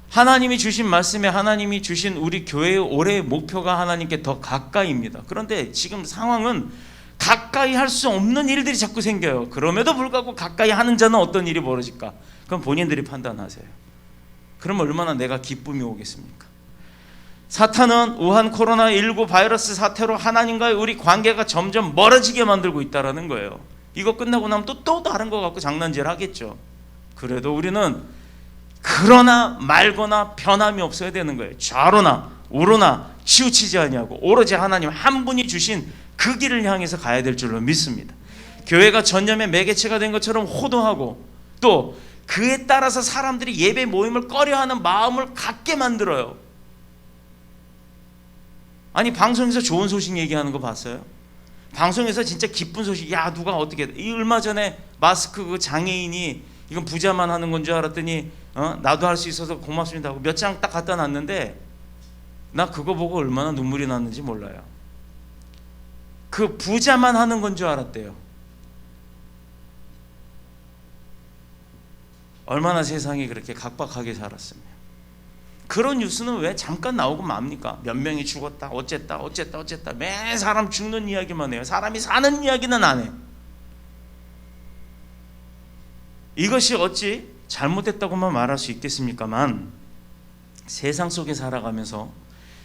하나님이 주신 말씀에, 하나님이 주신 우리 교회의 올해의 목표가 하나님께 더 가까이입니다. 그런데 지금 상황은 가까이 할 수 없는 일들이 자꾸 생겨요. 그럼에도 불구하고 가까이 하는 자는 어떤 일이 벌어질까? 그럼 본인들이 판단하세요. 그럼 얼마나 내가 기쁨이 오겠습니까? 사탄은 우한 코로나19 바이러스 사태로 하나님과의 우리 관계가 점점 멀어지게 만들고 있다는 거예요. 이거 끝나고 나면 또 다른 거 갖고 장난질 하겠죠. 그래도 우리는 그러나 말거나 변함이 없어야 되는 거예요. 좌로나 우로나 치우치지 아니하고 오로지 하나님 한 분이 주신 그 길을 향해서 가야 될 줄로 믿습니다. 교회가 전념의 매개체가 된 것처럼 호도하고, 또 그에 따라서 사람들이 예배 모임을 꺼려하는 마음을 갖게 만들어요. 아니, 방송에서 좋은 소식 얘기하는 거 봤어요? 방송에서 진짜 기쁜 소식, 야 누가 어떻게, 이 얼마 전에 마스크 그 장애인이 이건 부자만 하는 건 줄 알았더니 나도 할 수 있어서 고맙습니다 하고 몇 장 딱 갖다 놨는데, 나 그거 보고 얼마나 눈물이 났는지 몰라요. 그 부자만 하는 건 줄 알았대요. 얼마나 세상이 그렇게 각박하게 살았으면. 그런 뉴스는 왜 잠깐 나오고 맙니까? 몇 명이 죽었다 어쨌다 매 사람 죽는 이야기만 해요. 사람이 사는 이야기는 안 해. 이것이 어찌 잘못됐다고만 말할 수 있겠습니까만, 세상 속에 살아가면서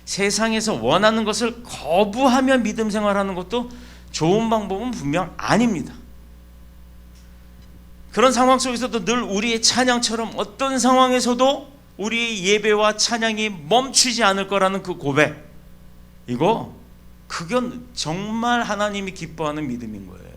세상에서 원하는 것을 거부하며 믿음 생활하는 것도 좋은 방법은 분명 아닙니다. 그런 상황 속에서도 늘 우리의 찬양처럼 어떤 상황에서도 우리의 예배와 찬양이 멈추지 않을 거라는 그 고백, 그건 정말 하나님이 기뻐하는 믿음인 거예요.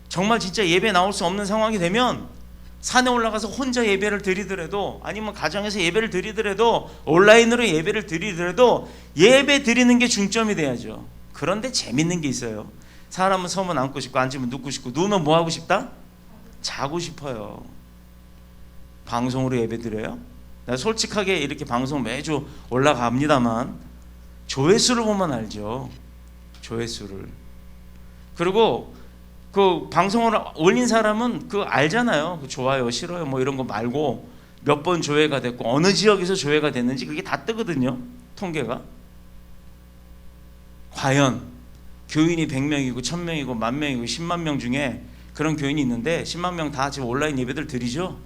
정말 진짜 예배 나올 수 없는 상황이 되면 산에 올라가서 혼자 예배를 드리더라도, 아니면 가정에서 예배를 드리더라도, 온라인으로 예배를 드리더라도 예배 드리는 게 중점이 돼야죠. 그런데 재밌는 게 있어요. 사람은 서면 앉고 싶고, 앉으면 눕고 싶고, 누우면 뭐 하고 싶다? 자고 싶어요. 방송으로 예배 드려요? 내가 솔직하게 이렇게 방송 매주 올라갑니다만 조회수를 보면 알죠. 조회수를. 그리고 그 방송을 올린 사람은 그 알잖아요. 그 좋아요, 싫어요 뭐 이런 거 말고 몇 번 조회가 됐고 어느 지역에서 조회가 됐는지 그게 다 뜨거든요. 통계가. 과연 교인이 100명이고 1000명이고 10,000명이고 10만 명 중에 그런 교인이 있는데 10만 명 다 지금 온라인 예배들 드리죠.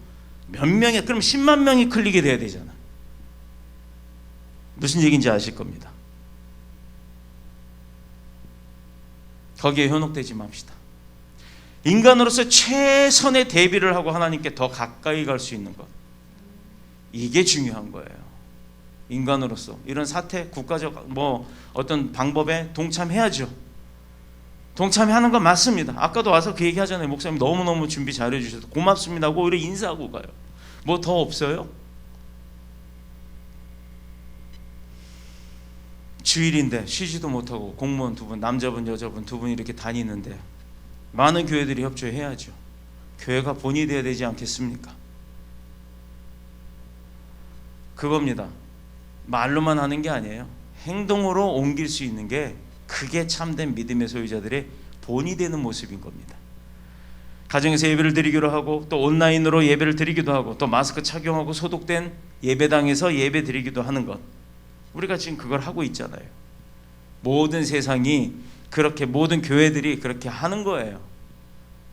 몇 명이 그럼 10만 명이 클릭이 돼야 되잖아. 무슨 얘기인지 아실 겁니다. 거기에 현혹되지 맙시다. 인간으로서 최선의 대비를 하고 하나님께 더 가까이 갈 수 있는 것, 이게 중요한 거예요. 인간으로서 이런 사태, 국가적 뭐 어떤 방법에 동참해야죠. 동참하는 건 맞습니다. 아까도 와서 그 얘기 하잖아요. 목사님 너무너무 준비 잘해 주셔서 고맙습니다 하고 오히려 인사하고 가요. 뭐 더 없어요? 주일인데 쉬지도 못하고 공무원 2분, 남자분 여자분 2분이 이렇게 다니는데 많은 교회들이 협조해야죠. 교회가 본이 되어야 되지 않겠습니까? 그겁니다. 말로만 하는 게 아니에요. 행동으로 옮길 수 있는 게 그게 참된 믿음의 소유자들의 본이 되는 모습인 겁니다. 가정에서 예배를 드리기로 하고 또 온라인으로 예배를 드리기도 하고 또 마스크 착용하고 소독된 예배당에서 예배 드리기도 하는 것, 우리가 지금 그걸 하고 있잖아요. 모든 세상이 그렇게, 모든 교회들이 그렇게 하는 거예요.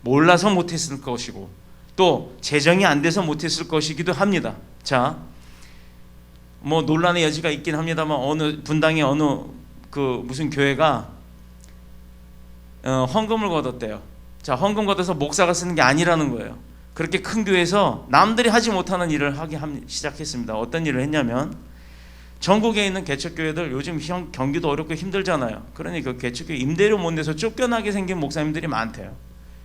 몰라서 못했을 것이고 또 재정이 안 돼서 못했을 것이기도 합니다. 자, 뭐 논란의 여지가 있긴 합니다만 어느 분당의 어느 그 무슨 교회가 헌금을 걷었대요. 자, 헌금 걷어서 목사가 쓰는 게 아니라는 거예요. 그렇게 큰 교회에서 남들이 하지 못하는 일을 하기 시작했습니다. 어떤 일을 했냐면, 전국에 있는 개척교회들 요즘 경기도 어렵고 힘들잖아요. 그러니 그 개척교회 임대료 못 내서 쫓겨나게 생긴 목사님들이 많대요.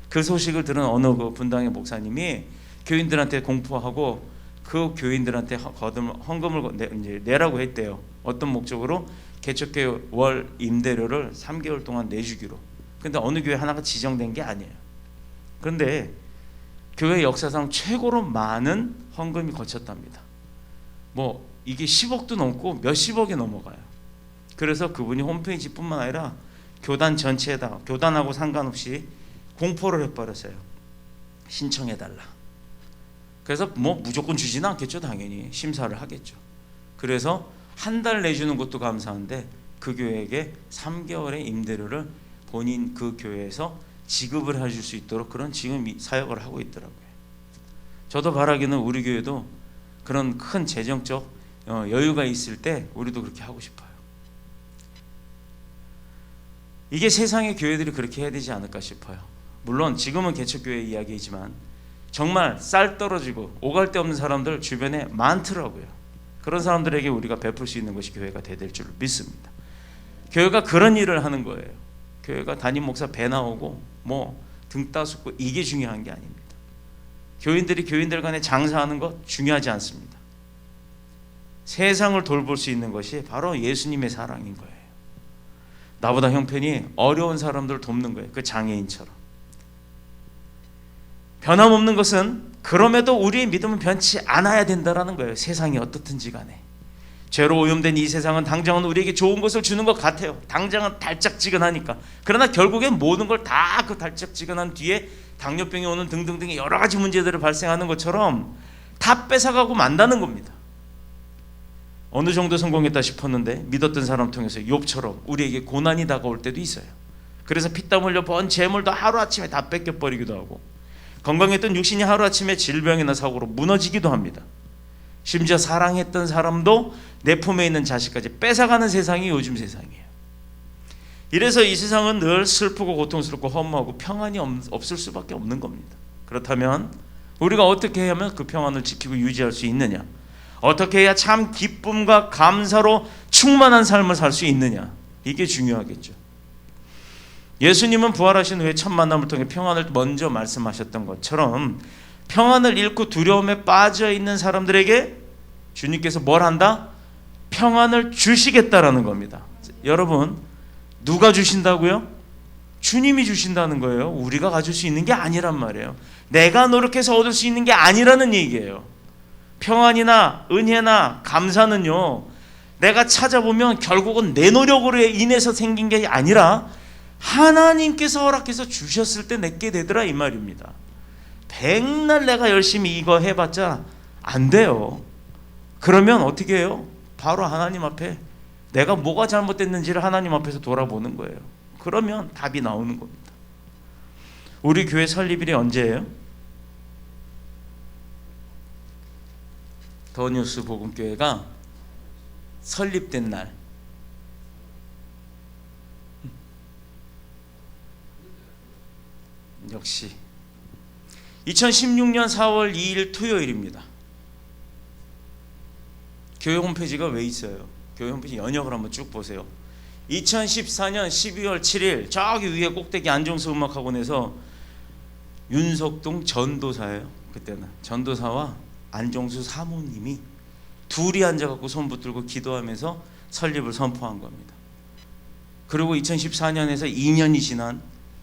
그 소식을 들은 어느 그 분당의 목사님이 교인들한테 공포하고 그 교인들한테 헌금을 내라고 했대요. 어떤 목적으로? 개척교회 월 임대료를 3개월 동안 내주기로. 근데 어느 교회 하나가 지정된 게 아니에요. 그런데 교회 역사상 최고로 많은 헌금이 거쳤답니다. 뭐 이게 10억도 넘고 몇십억이 넘어가요. 그래서 그분이 홈페이지뿐만 아니라 교단 전체에다, 교단하고 상관없이 공포를 해버렸어요. 신청해달라. 그래서 뭐 무조건 주지는 않겠죠. 당연히 심사를 하겠죠. 그래서 한 달 내주는 것도 감사한데 그 교회에게 3개월의 임대료를 본인 그 교회에서 지급을 해줄 수 있도록 그런 지금 사역을 하고 있더라고요. 저도 바라기는 우리 교회도 그런 큰 재정적 여유가 있을 때 우리도 그렇게 하고 싶어요. 이게 세상의 교회들이 그렇게 해야 되지 않을까 싶어요. 물론 지금은 개척교회 이야기이지만 정말 쌀 떨어지고 오갈 데 없는 사람들 주변에 많더라고요. 그런 사람들에게 우리가 베풀 수 있는 것이 교회가 될 줄 믿습니다. 교회가 그런 일을 하는 거예요. 교회가 담임 목사 배 나오고 뭐 등 따숩고 이게 중요한 게 아닙니다. 교인들이 교인들 간에 장사하는 것 중요하지 않습니다. 세상을 돌볼 수 있는 것이 바로 예수님의 사랑인 거예요. 나보다 형편이 어려운 사람들을 돕는 거예요. 그 장애인처럼. 변함없는 것은 그럼에도 우리의 믿음은 변치 않아야 된다는 거예요. 세상이 어떻든지 간에. 죄로 오염된 이 세상은 당장은 우리에게 좋은 것을 주는 것 같아요. 당장은 달짝지근하니까. 그러나 결국엔 모든 걸 다 그 달짝지근한 뒤에 당뇨병이 오는 등등등의 여러 가지 문제들이 발생하는 것처럼 다 뺏어가고 만다는 겁니다. 어느 정도 성공했다 싶었는데 믿었던 사람 통해서 욥처럼 우리에게 고난이 다가올 때도 있어요. 그래서 피땀 흘려 번 재물도 하루아침에 다 뺏겨버리기도 하고 건강했던 육신이 하루아침에 질병이나 사고로 무너지기도 합니다. 심지어 사랑했던 사람도 내 품에 있는 자식까지 뺏어가는 세상이 요즘 세상이에요. 이래서 이 세상은 늘 슬프고 고통스럽고 허무하고 평안이 없을 수밖에 없는 겁니다. 그렇다면 우리가 어떻게 하면 그 평안을 지키고 유지할 수 있느냐? 어떻게 해야 참 기쁨과 감사로 충만한 삶을 살 수 있느냐? 이게 중요하겠죠. 예수님은 부활하신 후에 첫 만남을 통해 평안을 먼저 말씀하셨던 것처럼 평안을 잃고 두려움에 빠져 있는 사람들에게 주님께서 뭘 한다? 평안을 주시겠다라는 겁니다. 여러분, 누가 주신다고요? 주님이 주신다는 거예요. 우리가 가질 수 있는 게 아니란 말이에요. 내가 노력해서 얻을 수 있는 게 아니라는 얘기예요. 평안이나 은혜나 감사는요, 내가 찾아보면 결국은 내 노력으로 인해서 생긴 게 아니라 하나님께서 허락해서 주셨을 때 내게 되더라, 이 말입니다. 백날 내가 열심히 이거 해봤자 안 돼요. 그러면 어떻게 해요? 바로 하나님 앞에 내가 뭐가 잘못됐는지를 하나님 앞에서 돌아보는 거예요. 그러면 답이 나오는 겁니다. 우리 교회 설립일이 언제예요? 더뉴스 복음교회가 설립된 날, 역시 2016년 4월 2일 토요일입니다. 교회 홈페이지가 왜 있어요? 교회 홈페이지 연역을 한번 쭉 보세요. 2014년 12월 7일 저기 위에 꼭대기 안종수 음악학원에서 윤석동 전도사예요. 그때는 전도사와 안종수 사모님이 둘이 앉아갖고 손 붙들고 기도하면서 설립을 선포한 겁니다. 그리고 2014년에서 2년이 지난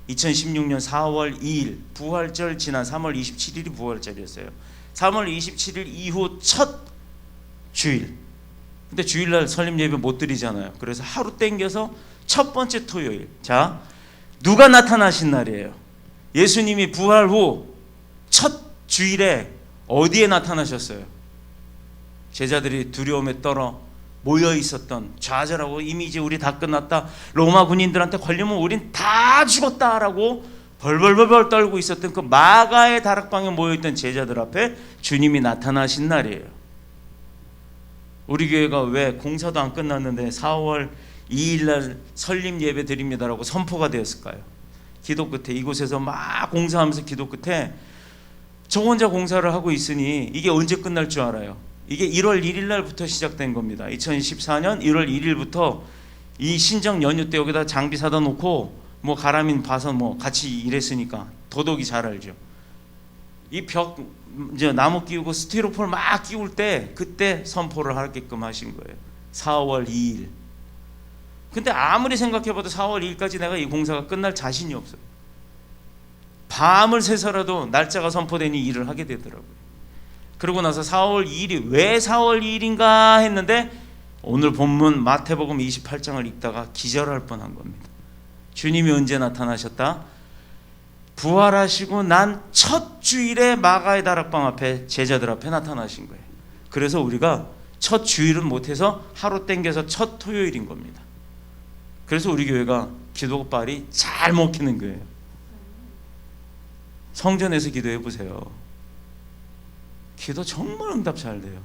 2016년 4월 2일 부활절 지난 3월 27일이 부활절이었어요. 3월 27일 이후 첫 주일. 근데 주일날 설립 예배 못 드리잖아요. 그래서 하루 땡겨서 첫 번째 토요일. 자, 누가 나타나신 날이에요? 예수님이 부활 후 첫 주일에 어디에 나타나셨어요? 제자들이 두려움에 떨어 모여 있었던, 좌절하고 이미 이제 우리 다 끝났다, 로마 군인들한테 걸리면 우린 다 죽었다라고 벌벌벌 떨고 있었던 그 마가의 다락방에 모여있던 제자들 앞에 주님이 나타나신 날이에요. 우리 교회가 왜 공사도 안 끝났는데 4월 2일날 설립 예배 드립니다라고 선포가 되었을까요? 기도 끝에, 이곳에서 막 공사하면서 기도 끝에 저 혼자 공사를 하고 있으니 이게 언제 끝날 줄 알아요? 이게 1월 1일 날부터 시작된 겁니다. 2014년 1월 1일부터 이 신정 연휴 때 여기다 장비 사다 놓고 뭐 가라민 봐서 뭐 같이 일했으니까 더더욱이 잘 알죠. 이 벽 이제 나무 끼우고 스티로폼 막 끼울 때 그때 선포를 하게끔 하신 거예요. 4월 2일. 근데 아무리 생각해봐도 4월 2일까지 내가 이 공사가 끝날 자신이 없어요. 밤을 새서라도 날짜가 선포되니 일을 하게 되더라고요. 그러고 나서 4월 2일이 왜 4월 2일인가 했는데 오늘 본문 마태복음 28장을 읽다가 기절할 뻔한 겁니다. 주님이 언제 나타나셨다? 부활하시고 난 첫 주일에 마가의 다락방 앞에 제자들 앞에 나타나신 거예요. 그래서 우리가 첫 주일은 못해서 하루 땡겨서 첫 토요일인 겁니다. 그래서 우리 교회가 기도발이 잘 먹히는 교회예요. 성전에서 기도해 보세요. 기도 정말 응답 잘 돼요.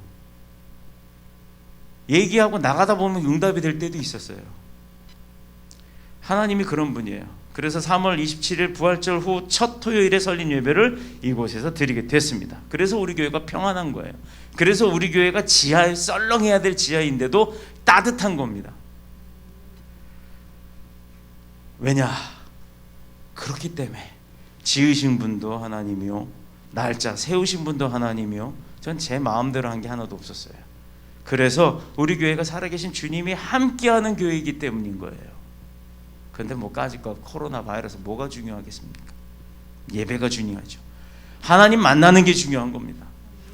얘기하고 나가다 보면 응답이 될 때도 있었어요. 하나님이 그런 분이에요. 그래서 3월 27일 부활절 후 첫 토요일에 설립 예배를 이곳에서 드리게 됐습니다. 그래서 우리 교회가 평안한 거예요. 그래서 우리 교회가 지하에 썰렁해야 될 지하인데도 따뜻한 겁니다. 왜냐? 그렇기 때문에 지으신 분도 하나님이요, 날짜 세우신 분도 하나님이요, 전 제 마음대로 한 게 하나도 없었어요. 그래서 우리 교회가 살아계신 주님이 함께하는 교회이기 때문인 거예요. 그런데 뭐 까짓거 코로나 바이러스 뭐가 중요하겠습니까? 예배가 중요하죠. 하나님 만나는 게 중요한 겁니다.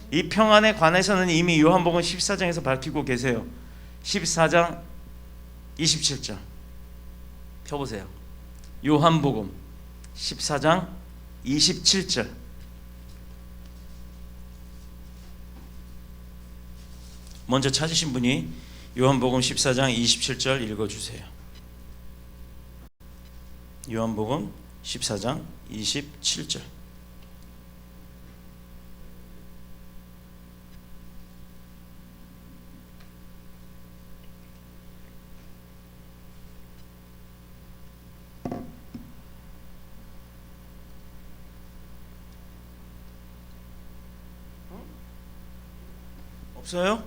이 평안에 관해서는 이미 요한복음 14장에서 밝히고 계세요. 14장 27절 펴보세요. 요한복음 14장 27절. 먼저 찾으신 분이 요한복음 14장 27절 읽어주세요. 요한복음 14장 27절. 없어요?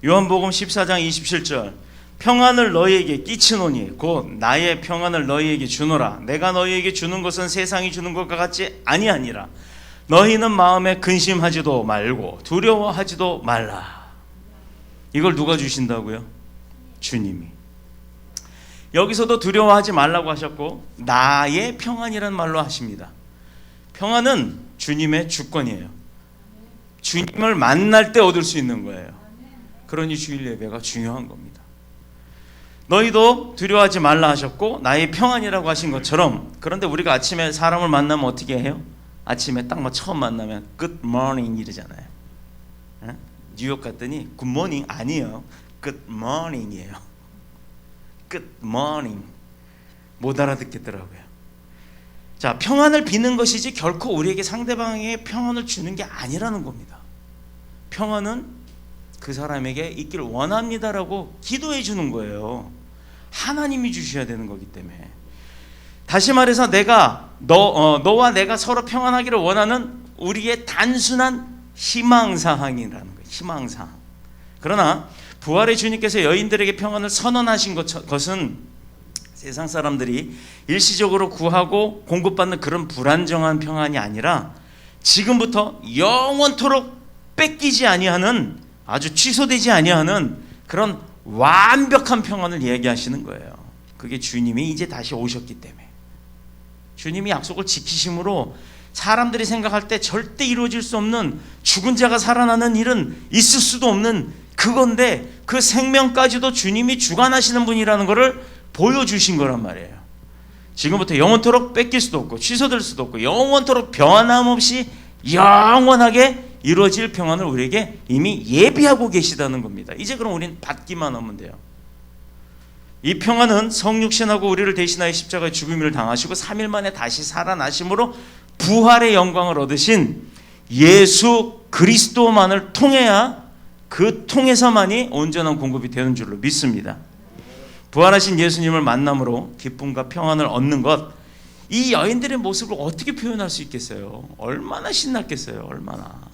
요한복음 14장 27절. 평안을 너희에게 끼치노니 곧 나의 평안을 너희에게 주노라. 내가 너희에게 주는 것은 세상이 주는 것과 같지 아니하니라. 너희는 마음에 근심하지도 말고 두려워하지도 말라. 이걸 누가 주신다고요? 주님이. 여기서도 두려워하지 말라고 하셨고 나의 평안이라는 말로 하십니다. 평안은 주님의 주권이에요. 주님을 만날 때 얻을 수 있는 거예요. 그러니 주일 예배가 중요한 겁니다. 너희도 두려워하지 말라 하셨고 나의 평안이라고 하신 것처럼, 그런데 우리가 아침에 사람을 만나면 어떻게 해요? 아침에 딱 처음 만나면 Good morning 이러잖아요. 뉴욕 갔더니 Good morning 아니에요. Good morning이에요. Good morning. 못 알아듣겠더라고요. 자, 평안을 비는 것이지 결코 우리에게 상대방에게 평안을 주는 게 아니라는 겁니다. 평안은 그 사람에게 있기를 원합니다라고 기도해 주는 거예요. 하나님이 주셔야 되는 거기 때문에. 다시 말해서 너와 내가 서로 평안하기를 원하는 우리의 단순한 희망사항이라는 거예요. 희망사항. 그러나 부활의 주님께서 여인들에게 평안을 선언하신 것은 세상 사람들이 일시적으로 구하고 공급받는 그런 불안정한 평안이 아니라 지금부터 영원토록 뺏기지 아니하는, 아주 취소되지 아니하는 그런 완벽한 평안을 이야기하시는 거예요. 그게 주님이 이제 다시 오셨기 때문에. 주님이 약속을 지키심으로 사람들이 생각할 때 절대 이루어질 수 없는, 죽은 자가 살아나는 일은 있을 수도 없는 그건데, 그 생명까지도 주님이 주관하시는 분이라는 것을 보여주신 거란 말이에요. 지금부터 영원토록 뺏길 수도 없고 취소될 수도 없고 영원토록 변함없이 영원하게 이루어질 평안을 우리에게 이미 예비하고 계시다는 겁니다. 이제 그럼 우리는 받기만 하면 돼요. 이 평안은 성육신하고 우리를 대신하여 십자가의 죽음을 당하시고 3일 만에 다시 살아나심으로 부활의 영광을 얻으신 예수 그리스도만을 통해야, 그 통해서만이 온전한 공급이 되는 줄로 믿습니다. 부활하신 예수님을 만남으로 기쁨과 평안을 얻는 것, 이 여인들의 모습을 어떻게 표현할 수 있겠어요? 얼마나 신났겠어요. 얼마나.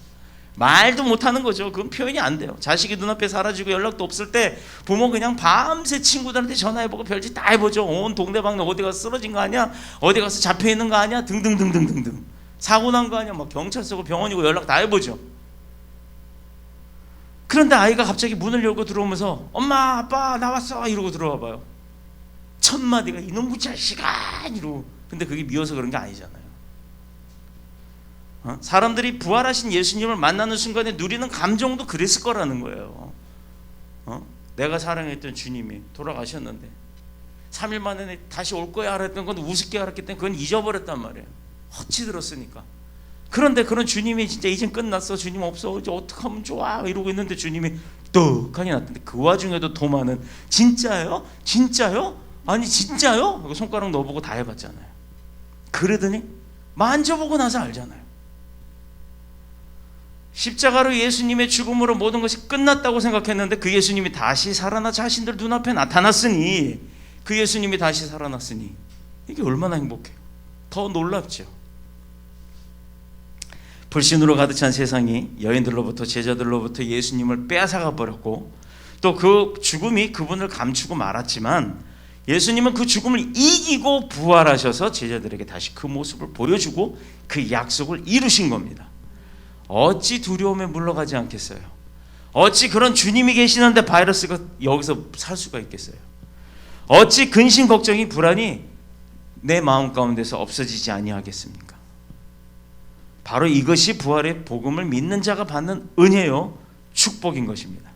말도 못하는 거죠. 그건 표현이 안 돼요. 자식이 눈앞에 사라지고 연락도 없을 때 부모 그냥 밤새 친구들한테 전화해보고 별짓 다 해보죠. 온 동네방네 어디 가서 쓰러진 거 아니야? 어디 가서 잡혀있는 거 아니야? 등등등등등등. 사고 난 거 아니야? 막 경찰서고 병원이고 연락 다 해보죠. 그런데 아이가 갑자기 문을 열고 들어오면서 엄마 아빠 나왔어 이러고 들어와 봐요. 첫 마디가 이놈의 자식아 이러고. 근데 그게 미워서 그런 게 아니잖아요. 사람들이 부활하신 예수님을 만나는 순간에 누리는 감정도 그랬을 거라는 거예요. 내가 사랑했던 주님이 돌아가셨는데 3일 만에 다시 올 거야 알았던 건 우습게 알았기 때문에 그건 잊어버렸단 말이에요. 헛치 들었으니까. 그런데 그런 주님이 진짜 이젠 끝났어, 주님 없어, 이제 어떡하면 좋아 이러고 있는데 주님이 떡하니 났던데, 그 와중에도 도마는 진짜요? 진짜요? 아니 진짜요? 하고 손가락 넣어보고 다 해봤잖아요. 그러더니 만져보고 나서 알잖아요. 십자가로 예수님의 죽음으로 모든 것이 끝났다고 생각했는데 그 예수님이 다시 살아나 자신들 눈앞에 나타났으니, 그 예수님이 다시 살아났으니 이게 얼마나 행복해요. 더 놀랍죠. 불신으로 가득 찬 세상이 여인들로부터, 제자들로부터 예수님을 빼앗아가 버렸고, 또 그 죽음이 그분을 감추고 말았지만 예수님은 그 죽음을 이기고 부활하셔서 제자들에게 다시 그 모습을 보여주고 그 약속을 이루신 겁니다. 어찌 두려움에 물러가지 않겠어요? 어찌 그런 주님이 계시는데 바이러스가 여기서 살 수가 있겠어요? 어찌 근심, 걱정이, 불안이 내 마음 가운데서 없어지지 아니하겠습니까? 바로 이것이 부활의 복음을 믿는 자가 받는 은혜요, 축복인 것입니다.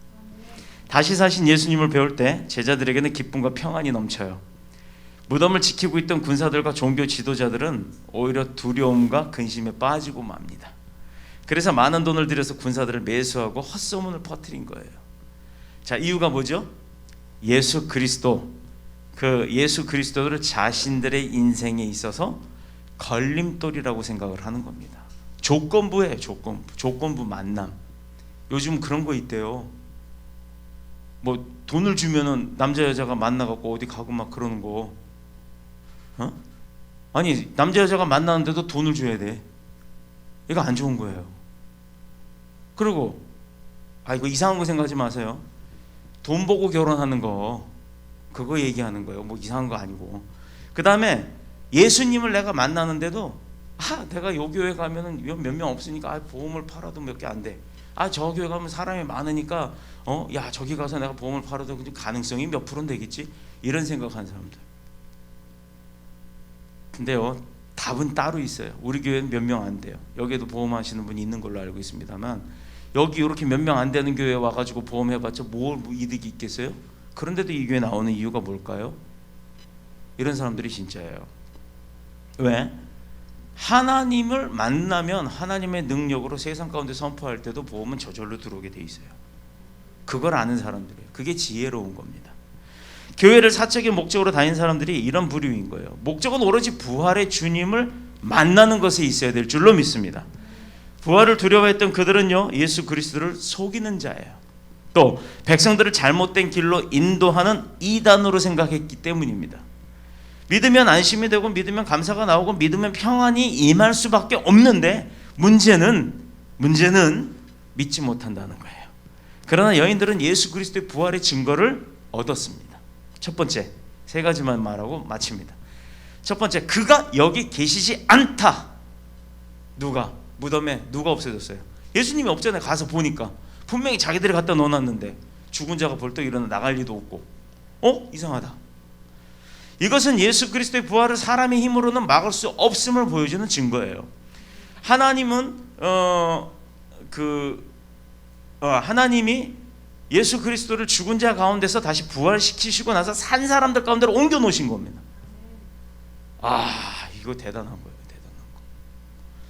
다시 사신 예수님을 배울 때 제자들에게는 기쁨과 평안이 넘쳐요. 무덤을 지키고 있던 군사들과 종교 지도자들은 오히려 두려움과 근심에 빠지고 맙니다. 그래서 많은 돈을 들여서 군사들을 매수하고 헛소문을 퍼뜨린 거예요. 자, 이유가 뭐죠? 예수 그리스도, 그 예수 그리스도를 자신들의 인생에 있어서 걸림돌이라고 생각을 하는 겁니다. 조건부예요. 조건부 만남. 요즘 그런 거 있대요. 뭐 돈을 주면은 남자 여자가 만나갖고 어디 가고 막 그러는 거. 아니 남자 여자가 만나는데도 돈을 줘야 돼. 이거 안 좋은 거예요. 그리고 이거 이상한 거 생각하지 마세요. 돈 보고 결혼하는 거, 그거 얘기하는 거예요. 뭐 이상한 거 아니고. 그 다음에 예수님을 내가 만나는데도 내가 요 교회 가면은 몇 명 없으니까 보험을 팔아도 몇 개 안 돼. 저 교회 가면 사람이 많으니까 야 저기 가서 내가 보험을 팔아도 가능성이 몇 프로는 되겠지, 이런 생각하는 사람들. 근데요, 답은 따로 있어요. 우리 교회는 몇 명 안 돼요. 여기에도 보험하시는 분이 있는 걸로 알고 있습니다만 여기 이렇게 몇 명 안 되는 교회에 와가지고 보험해봤자 뭐 이득이 있겠어요? 그런데도 이 교회 나오는 이유가 뭘까요? 이런 사람들이 진짜예요. 왜? 하나님을 만나면 하나님의 능력으로 세상 가운데 선포할 때도 보험은 저절로 들어오게 돼 있어요. 그걸 아는 사람들이에요. 그게 지혜로운 겁니다. 교회를 사적인 목적으로 다니는 사람들이 이런 부류인 거예요. 목적은 오로지 부활의 주님을 만나는 것에 있어야 될 줄로 믿습니다. 부활을 두려워했던 그들은요, 예수 그리스도를 속이는 자예요. 또 백성들을 잘못된 길로 인도하는 이단으로 생각했기 때문입니다. 믿으면 안심이 되고 믿으면 감사가 나오고 믿으면 평안이 임할 수밖에 없는데 문제는 믿지 못한다는 거예요. 그러나 여인들은 예수 그리스도의 부활의 증거를 얻었습니다. 첫 번째, 세 가지만 말하고 마칩니다. 첫 번째, 그가 여기 계시지 않다. 무덤에 누가 없애졌어요? 예수님이 없잖아요. 가서 보니까 분명히 자기들이 갖다 넣어놨는데 죽은 자가 벌떡 일어나 나갈 리도 없고, 이상하다. 이것은 예수 그리스도의 부활을 사람의 힘으로는 막을 수 없음을 보여주는 증거예요. 하나님은 하나님이 예수 그리스도를 죽은 자 가운데서 다시 부활시키시고 나서 산 사람들 가운데로 옮겨 놓으신 겁니다. 이거 대단한 거예요.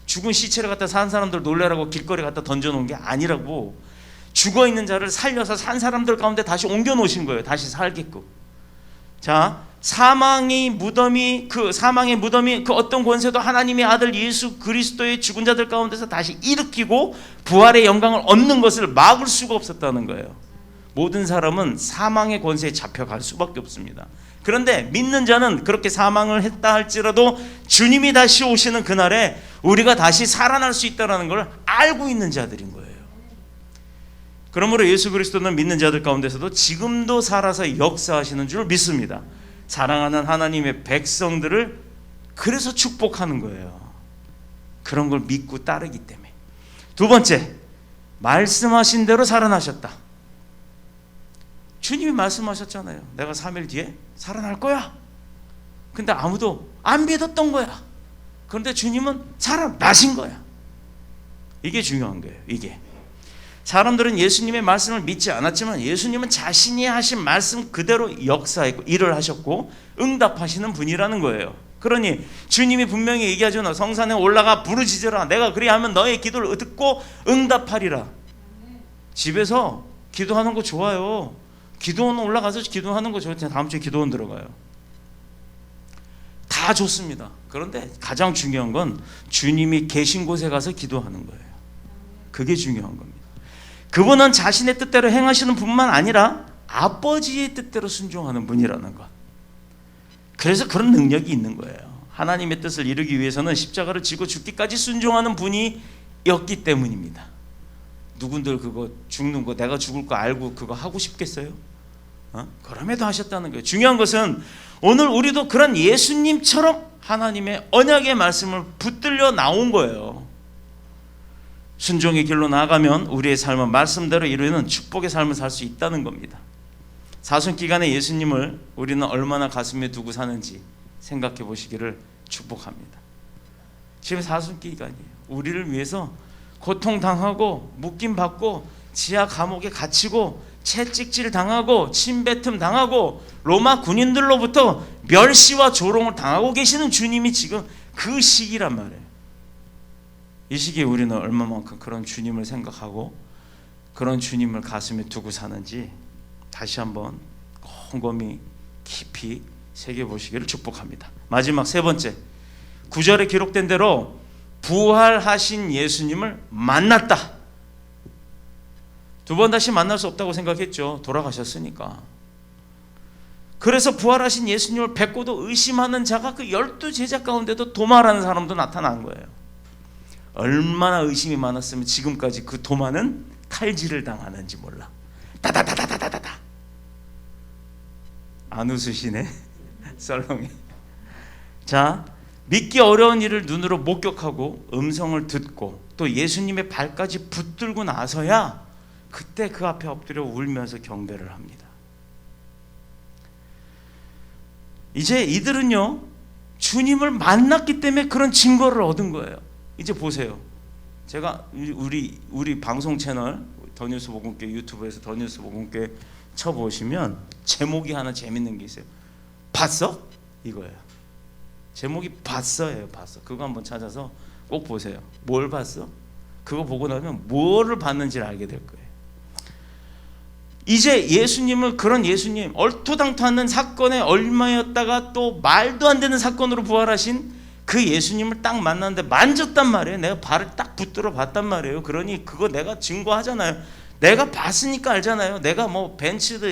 죽은 시체를 갖다 산 사람들 놀래라고 길거리에 갖다 던져놓은 게 아니라고, 죽어있는 자를 살려서 산 사람들 가운데 다시 옮겨 놓으신 거예요. 다시 살게끔. 자, 사망의 무덤이 그 어떤 권세도 하나님의 아들 예수 그리스도의 죽은 자들 가운데서 다시 일으키고 부활의 영광을 얻는 것을 막을 수가 없었다는 거예요. 모든 사람은 사망의 권세에 잡혀갈 수밖에 없습니다. 그런데 믿는 자는 그렇게 사망을 했다 할지라도 주님이 다시 오시는 그날에 우리가 다시 살아날 수 있다는 걸 알고 있는 자들인 거예요. 그러므로 예수 그리스도는 믿는 자들 가운데서도 지금도 살아서 역사하시는 줄 믿습니다. 사랑하는 하나님의 백성들을 그래서 축복하는 거예요. 그런 걸 믿고 따르기 때문에. 두 번째, 말씀하신 대로 살아나셨다. 주님이 말씀하셨잖아요. 내가 3일 뒤에 살아날 거야. 근데 아무도 안 믿었던 거야. 그런데 주님은 살아나신 거야. 이게 중요한 거예요. 이게 사람들은 예수님의 말씀을 믿지 않았지만 예수님은 자신이 하신 말씀 그대로 역사했고 일을 하셨고 응답하시는 분이라는 거예요. 그러니 주님이 분명히 얘기하잖아. 성산에 올라가 부르짖으라. 내가 그리하면 너의 기도를 듣고 응답하리라. 집에서 기도하는 거 좋아요. 기도원 올라가서 기도하는 거 좋아요. 다음 주에 기도원 들어가요. 다 좋습니다. 그런데 가장 중요한 건 주님이 계신 곳에 가서 기도하는 거예요. 그게 중요한 겁니다. 그분은 자신의 뜻대로 행하시는 분만 아니라 아버지의 뜻대로 순종하는 분이라는 것. 그래서 그런 능력이 있는 거예요. 하나님의 뜻을 이루기 위해서는 십자가를 지고 죽기까지 순종하는 분이었기 때문입니다. 누군들 그거 죽는 거 내가 죽을 거 알고 그거 하고 싶겠어요? 그럼에도 하셨다는 거예요. 중요한 것은 오늘 우리도 그런 예수님처럼 하나님의 언약의 말씀을 붙들려 나온 거예요. 순종의 길로 나아가면 우리의 삶은 말씀대로 이루는 축복의 삶을 살 수 있다는 겁니다. 사순기간에 예수님을 우리는 얼마나 가슴에 두고 사는지 생각해 보시기를 축복합니다. 지금 사순기간이에요. 우리를 위해서 고통당하고 묶임받고 지하 감옥에 갇히고 채찍질 당하고 침뱉음 당하고 로마 군인들로부터 멸시와 조롱을 당하고 계시는 주님이 지금 그 시기란 말이에요. 이 시기에 우리는 얼마만큼 그런 주님을 생각하고 그런 주님을 가슴에 두고 사는지 다시 한번 곰곰이 깊이 새겨보시기를 축복합니다. 마지막 세 번째, 9절에 기록된 대로 부활하신 예수님을 만났다. 두 번 다시 만날 수 없다고 생각했죠. 돌아가셨으니까. 그래서 부활하신 예수님을 뵙고도 의심하는 자가 그 12제자 가운데도 도마라는 사람도 나타난 거예요. 얼마나 의심이 많았으면 지금까지 그 도마는 칼질을 당하는지 몰라. 다다다다다다다. 안 웃으시네. 썰렁해. 자, 믿기 어려운 일을 눈으로 목격하고 음성을 듣고 또 예수님의 발까지 붙들고 나서야 그때 그 앞에 엎드려 울면서 경배를 합니다. 이제 이들은요, 주님을 만났기 때문에 그런 증거를 얻은 거예요. 이제 보세요. 제가 우리 방송 채널 더뉴스 복음교회 유튜브에서 더뉴스 복음교회 쳐보시면 제목이 하나 재밌는 게 있어요. 봤어? 이거예요. 제목이 봤어예요. 봤어. 그거 한번 찾아서 꼭 보세요. 뭘 봤어? 그거 보고 나면 뭐를 봤는지를 알게 될 거예요. 이제 예수님을, 그런 예수님, 얼토당토하는 사건에 얽매였다가 또 말도 안 되는 사건으로 부활하신 그 예수님을 딱 만났는데 만졌단 말이에요. 내가 발을 딱 붙들어 봤단 말이에요. 그러니 그거 내가 증거하잖아요. 내가 봤으니까 알잖아요. 내가 뭐 벤츠든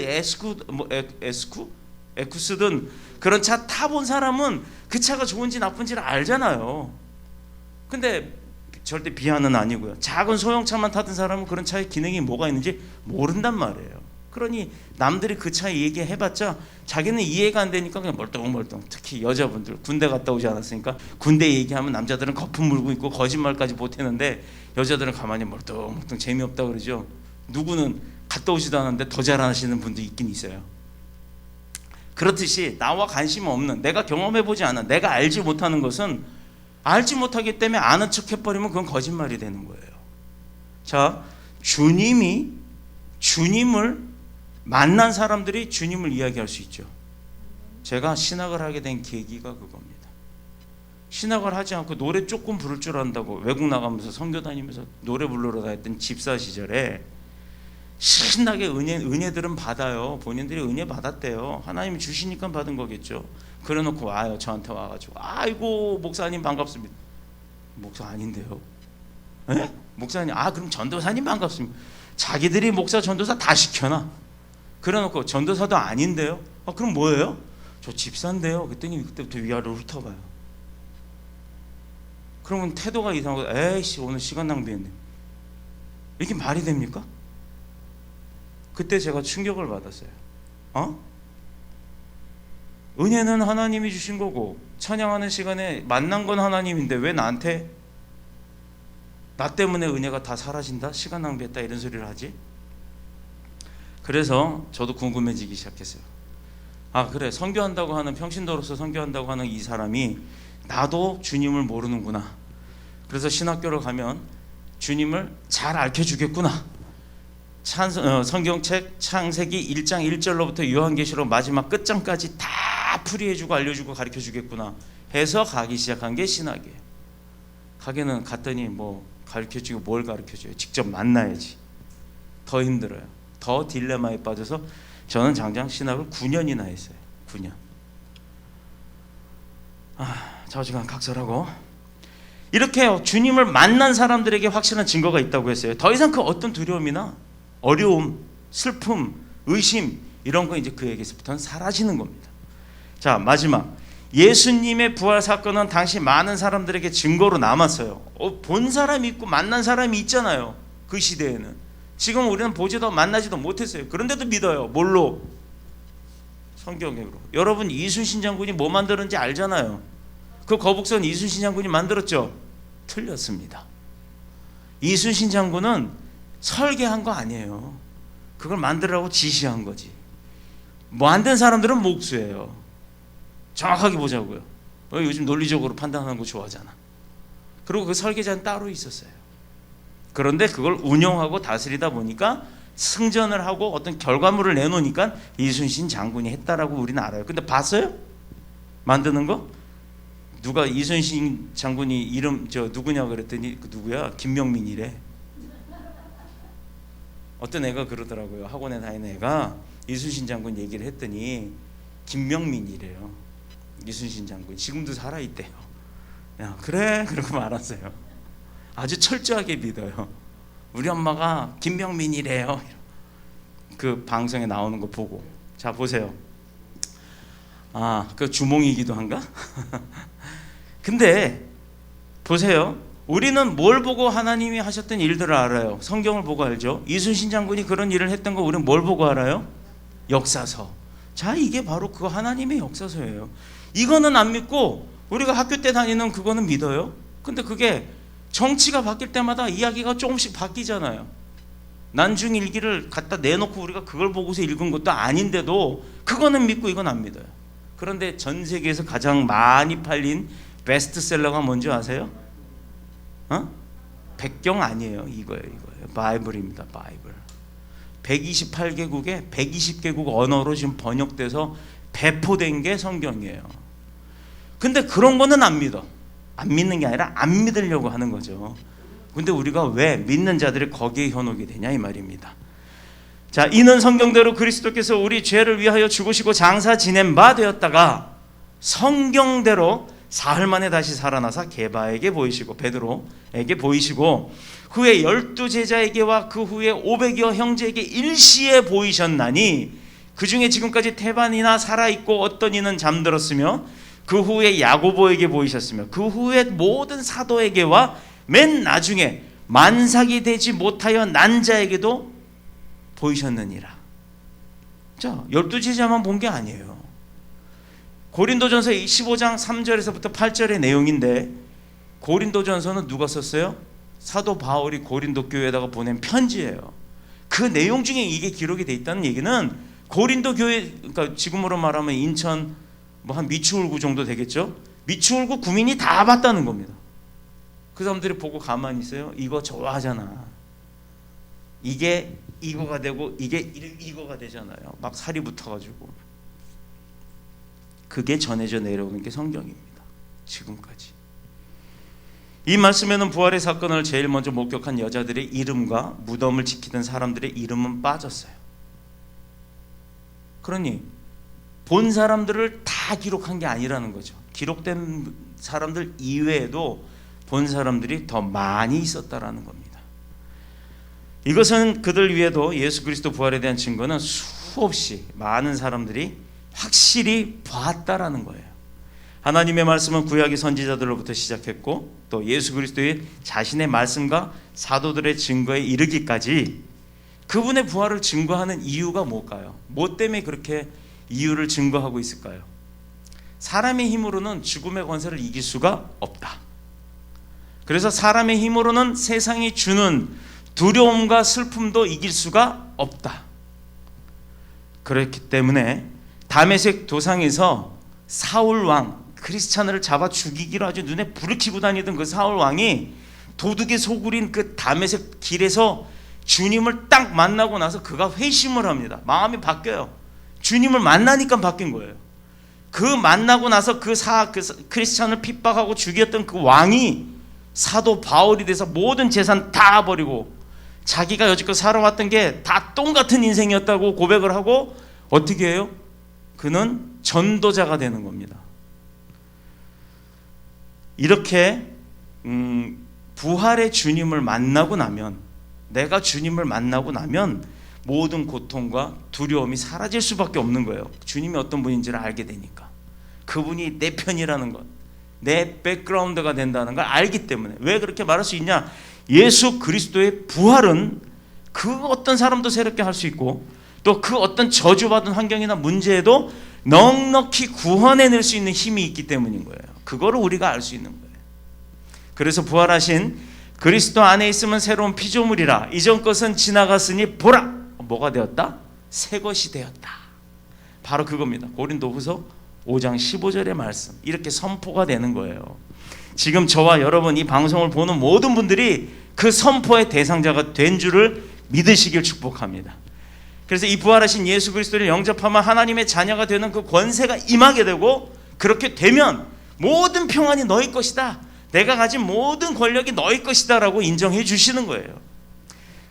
에쿠스든 그런 차 타본 사람은 그 차가 좋은지 나쁜지를 알잖아요. 근데 절대 비하는 아니고요. 작은 소형차만 타던 사람은 그런 차의 기능이 뭐가 있는지 모른단 말이에요. 그러니 남들이 그 차 얘기해봤자 자기는 이해가 안 되니까 그냥 멀뚱멀뚱. 특히 여자분들 군대 갔다 오지 않았으니까 군대 얘기하면 남자들은 거품 물고 있고 거짓말까지 보태는데 여자들은 가만히 멀뚱멀뚱 재미없다 그러죠. 누구는 갔다 오지도 않았는데 더 잘하시는 분도 있긴 있어요. 그렇듯이 나와 관심 없는, 내가 경험해보지 않은, 내가 알지 못하는 것은 알지 못하기 때문에 아는 척 해버리면 그건 거짓말이 되는 거예요. 자, 주님을 만난 사람들이 주님을 이야기할 수 있죠. 제가 신학을 하게 된 계기가 그겁니다. 신학을 하지 않고 노래 조금 부를 줄 안다고 외국 나가면서 선교 다니면서 노래 부르러 다녔던 집사 시절에 신나게 은혜들은 받아요. 본인들이 은혜 받았대요. 하나님이 주시니까 받은 거겠죠. 그래놓고 와요. 저한테 와가지고 아이고 목사님 반갑습니다. 목사 아닌데요. 에? 목사님, 그럼 전도사님 반갑습니다. 자기들이 목사 전도사 다 시켜놔. 그래놓고 전도사도 아닌데요. 그럼 뭐예요? 저 집사인데요. 그랬더니 그때부터 위아래로 훑어봐요. 그러면 태도가 이상하고 에이씨 오늘 시간 낭비했네. 이게 말이 됩니까? 그때 제가 충격을 받았어요. 은혜는 하나님이 주신 거고 찬양하는 시간에 만난 건 하나님인데 왜 나한테 나 때문에 은혜가 다 사라진다? 시간 낭비했다? 이런 소리를 하지? 그래서 저도 궁금해지기 시작했어요. 그래, 선교한다고 하는, 평신도로서 선교한다고 하는 이 사람이 나도 주님을 모르는구나. 그래서 신학교를 가면 주님을 잘 알려주겠구나. 성경책 창세기 1장 1절로부터 요한계시록 마지막 끝장까지 다 풀이해주고 알려주고 가르쳐주겠구나 해서 가기 시작한 게 신학이에요. 가게는 갔더니 뭐 가르쳐주고 뭘 가르쳐줘요? 직접 만나야지. 더 힘들어요. 더 딜레마에 빠져서 저는 장장 신학을 9년이나 했어요. 9년. 좌우지간 각설하고 이렇게 주님을 만난 사람들에게 확실한 증거가 있다고 했어요. 더 이상 그 어떤 두려움이나 어려움, 슬픔, 의심 이런 거 이제 그에게서부터는 사라지는 겁니다. 자, 마지막 예수님의 부활 사건은 당시 많은 사람들에게 증거로 남았어요. 본 사람이 있고 만난 사람이 있잖아요. 그 시대에는. 지금 우리는 보지도 만나지도 못했어요. 그런데도 믿어요. 뭘로? 성경으로. 여러분 이순신 장군이 뭐 만들었는지 알잖아요. 그 거북선 이순신 장군이 만들었죠? 틀렸습니다. 이순신 장군은 설계한 거 아니에요. 그걸 만들라고 지시한 거지. 만든 사람들은 목수예요. 정확하게 보자고요. 요즘 논리적으로 판단하는 거 좋아하잖아. 그리고 그 설계자는 따로 있었어요. 그런데 그걸 운영하고 다스리다 보니까 승전을 하고 어떤 결과물을 내놓으니까 이순신 장군이 했다라고 우리는 알아요. 근데 봤어요? 만드는 거? 누가 이순신 장군이 이름 누구냐 그랬더니 그 누구야? 김명민이래. 어떤 애가 그러더라고요. 학원에 다니는 애가 이순신 장군 얘기를 했더니 김명민이래요. 이순신 장군 지금도 살아있대요. 야 그래? 그러고 말았어요. 아주 철저하게 믿어요. 우리 엄마가 김명민이래요. 그 방송에 나오는 거 보고. 자 보세요. 그 주몽이기도 한가? 근데 보세요. 우리는 뭘 보고 하나님이 하셨던 일들을 알아요? 성경을 보고 알죠? 이순신 장군이 그런 일을 했던 거 우리는 뭘 보고 알아요? 역사서. 자 이게 바로 그 하나님의 역사서예요. 이거는 안 믿고 우리가 학교 때 다니는 그거는 믿어요. 근데 그게 정치가 바뀔 때마다 이야기가 조금씩 바뀌잖아요. 난중일기를 갖다 내놓고 우리가 그걸 보고서 읽은 것도 아닌데도 그거는 믿고 이건 안 믿어요. 그런데 전 세계에서 가장 많이 팔린 베스트셀러가 뭔지 아세요? 백경 아니에요. 이거예요. 바이블입니다. 바이블. 128개국에 120개국 언어로 지금 번역돼서 배포된 게 성경이에요. 근데 그런 거는 안 믿어. 안 믿는 게 아니라 안 믿으려고 하는 거죠. 근데 우리가 왜 믿는 자들이 거기에 현혹이 되냐 이 말입니다. 자, 이는 성경대로 그리스도께서 우리 죄를 위하여 죽으시고 장사 지낸 바 되었다가 성경대로 사흘 만에 다시 살아나사 게바에게 보이시고 베드로에게 보이시고 후에 12제자에게와 그 후에 500여 형제에게 일시에 보이셨나니 그 중에 지금까지 태반이나 살아있고 어떤 이는 잠들었으며 그 후에 야고보에게 보이셨으며 그 후에 모든 사도에게와 맨 나중에 만삭이 되지 못하여 난 자에게도 보이셨느니라. 자, 12제자만 본 게 아니에요. 고린도전서 15장 3절에서부터 8절의 내용인데 고린도전서는 누가 썼어요? 사도 바울이 고린도 교회에다가 보낸 편지예요. 그 내용 중에 이게 기록이 돼 있다는 얘기는 고린도 교회, 그러니까 지금으로 말하면 인천 뭐 한 미추홀구 정도 되겠죠? 미추홀구 구민이 다 봤다는 겁니다. 그 사람들이 보고 가만히 있어요. 이거 좋아하잖아. 이게 이거가 되고 이게 이거가 되잖아요. 막 살이 붙어가지고. 그게 전해져 내려오는 게 성경입니다. 지금까지. 이 말씀에는 부활의 사건을 제일 먼저 목격한 여자들의 이름과 무덤을 지키던 사람들의 이름은 빠졌어요. 그러니 본 사람들을 다 기록한 게 아니라는 거죠. 기록된 사람들 이외에도 본 사람들이 더 많이 있었다라는 겁니다. 이것은 그들 위에도 예수 그리스도 부활에 대한 증거는 수없이 많은 사람들이 확실히 봤다라는 거예요. 하나님의 말씀은 구약의 선지자들로부터 시작했고 또 예수 그리스도의 자신의 말씀과 사도들의 증거에 이르기까지 그분의 부활을 증거하는 이유가 뭘까요? 뭐 때문에 그렇게 이유를 증거하고 있을까요? 사람의 힘으로는 죽음의 권세를 이길 수가 없다. 그래서 사람의 힘으로는 세상이 주는 두려움과 슬픔도 이길 수가 없다. 그렇기 때문에 다메섹 도상에서 사울 왕 크리스찬을 잡아 죽이기로 아주 눈에 불을 켜고 다니던 그 사울 왕이 도둑의 소굴인 그 다메섹 길에서 주님을 딱 만나고 나서 그가 회심을 합니다. 마음이 바뀌어요. 주님을 만나니까 바뀐 거예요. 그 만나고 나서 그 크리스찬을 핍박하고 죽였던 그 왕이 사도 바울이 돼서 모든 재산 다 버리고 자기가 여지껏 살아왔던 게 다 똥 같은 인생이었다고 고백을 하고 어떻게 해요? 그는 전도자가 되는 겁니다. 이렇게 부활의 주님을 만나고 나면, 내가 주님을 만나고 나면 모든 고통과 두려움이 사라질 수밖에 없는 거예요. 주님이 어떤 분인지를 알게 되니까. 그분이 내 편이라는 것, 내 백그라운드가 된다는 걸 알기 때문에. 왜 그렇게 말할 수 있냐? 예수 그리스도의 부활은 그 어떤 사람도 새롭게 할 수 있고 또 그 어떤 저주받은 환경이나 문제에도 넉넉히 구원해낼 수 있는 힘이 있기 때문인 거예요. 그거를 우리가 알 수 있는 거예요. 그래서 부활하신 그리스도 안에 있으면 새로운 피조물이라. 이전 것은 지나갔으니 보라, 뭐가 되었다? 새 것이 되었다. 바로 그겁니다. 고린도후서 5장 15절의 말씀. 이렇게 선포가 되는 거예요. 지금 저와 여러분, 이 방송을 보는 모든 분들이 그 선포의 대상자가 된 줄을 믿으시길 축복합니다. 그래서 이 부활하신 예수 그리스도를 영접하면 하나님의 자녀가 되는 그 권세가 임하게 되고, 그렇게 되면 모든 평안이 너희 것이다, 내가 가진 모든 권력이 너희 것이다 라고 인정해 주시는 거예요.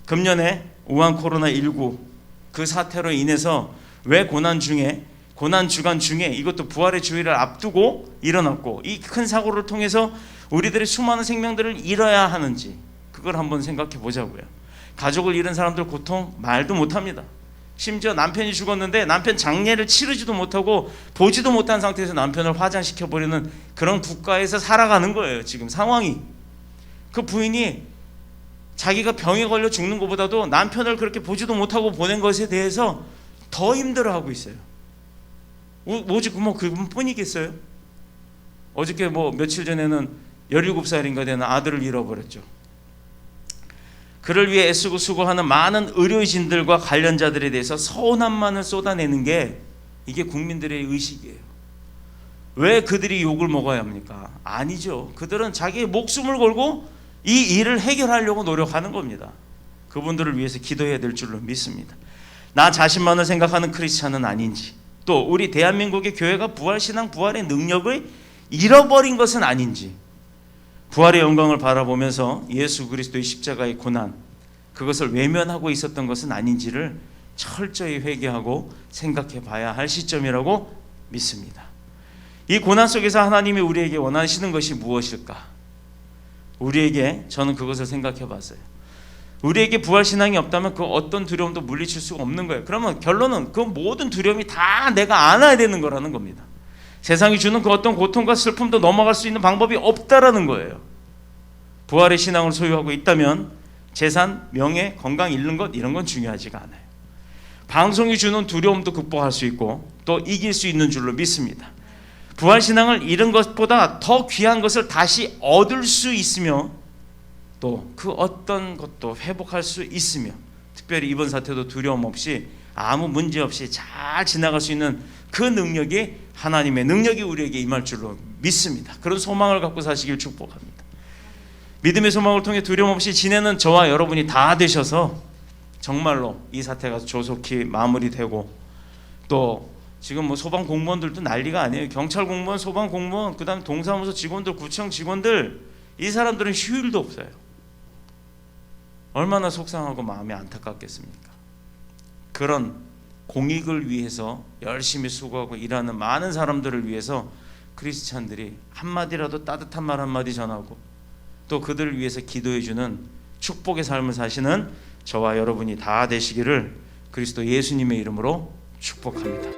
금년에 우한 코로나19 그 사태로 인해서 왜 고난 주간 중에 이것도 부활의 주일을 앞두고 일어났고 이 큰 사고를 통해서 우리들의 수많은 생명들을 잃어야 하는지, 그걸 한번 생각해 보자고요. 가족을 잃은 사람들 고통 말도 못합니다. 심지어 남편이 죽었는데 남편 장례를 치르지도 못하고 보지도 못한 상태에서 남편을 화장시켜버리는 그런 국가에서 살아가는 거예요. 지금 상황이. 그 부인이 자기가 병에 걸려 죽는 것보다도 남편을 그렇게 보지도 못하고 보낸 것에 대해서 더 힘들어하고 있어요. 오직 그분뿐이겠어요? 어저께 며칠 전에는 17살인가 되는 아들을 잃어버렸죠. 그를 위해 애쓰고 수고하는 많은 의료진들과 관련자들에 대해서 서운함만을 쏟아내는 게 이게 국민들의 의식이에요. 왜 그들이 욕을 먹어야 합니까? 아니죠. 그들은 자기의 목숨을 걸고 이 일을 해결하려고 노력하는 겁니다. 그분들을 위해서 기도해야 될 줄로 믿습니다. 나 자신만을 생각하는 크리스찬은 아닌지, 또 우리 대한민국의 교회가 부활신앙, 부활의 능력을 잃어버린 것은 아닌지, 부활의 영광을 바라보면서 예수 그리스도의 십자가의 고난, 그것을 외면하고 있었던 것은 아닌지를 철저히 회개하고 생각해 봐야 할 시점이라고 믿습니다. 이 고난 속에서 하나님이 우리에게 원하시는 것이 무엇일까? 우리에게, 저는 그것을 생각해 봤어요. 우리에게 부활신앙이 없다면 그 어떤 두려움도 물리칠 수가 없는 거예요. 그러면 결론은 그 모든 두려움이 다 내가 안아야 되는 거라는 겁니다. 세상이 주는 그 어떤 고통과 슬픔도 넘어갈 수 있는 방법이 없다라는 거예요. 부활의 신앙을 소유하고 있다면 재산, 명예, 건강 잃는 것, 이런 건 중요하지가 않아요. 방송이 주는 두려움도 극복할 수 있고 또 이길 수 있는 줄로 믿습니다. 부활신앙을 잃은 것보다 더 귀한 것을 다시 얻을 수 있으며 또 그 어떤 것도 회복할 수 있으며, 특별히 이번 사태도 두려움 없이 아무 문제 없이 잘 지나갈 수 있는 그 능력이, 하나님의 능력이 우리에게 임할 줄로 믿습니다. 그런 소망을 갖고 사시길 축복합니다. 믿음의 소망을 통해 두려움 없이 지내는 저와 여러분이 다 되셔서 정말로 이 사태가 조속히 마무리되고, 또 지금 뭐 소방 공무원들도 난리가 아니에요. 경찰 공무원, 소방 공무원, 그 다음에 동사무소 직원들, 구청 직원들, 이 사람들은 휴일도 없어요. 얼마나 속상하고 마음이 안타깝겠습니까? 그런 공익을 위해서 열심히 수고하고 일하는 많은 사람들을 위해서 크리스찬들이 한마디라도 따뜻한 말 한마디 전하고 또 그들을 위해서 기도해주는 축복의 삶을 사시는 저와 여러분이 다 되시기를 그리스도 예수님의 이름으로 축복합니다.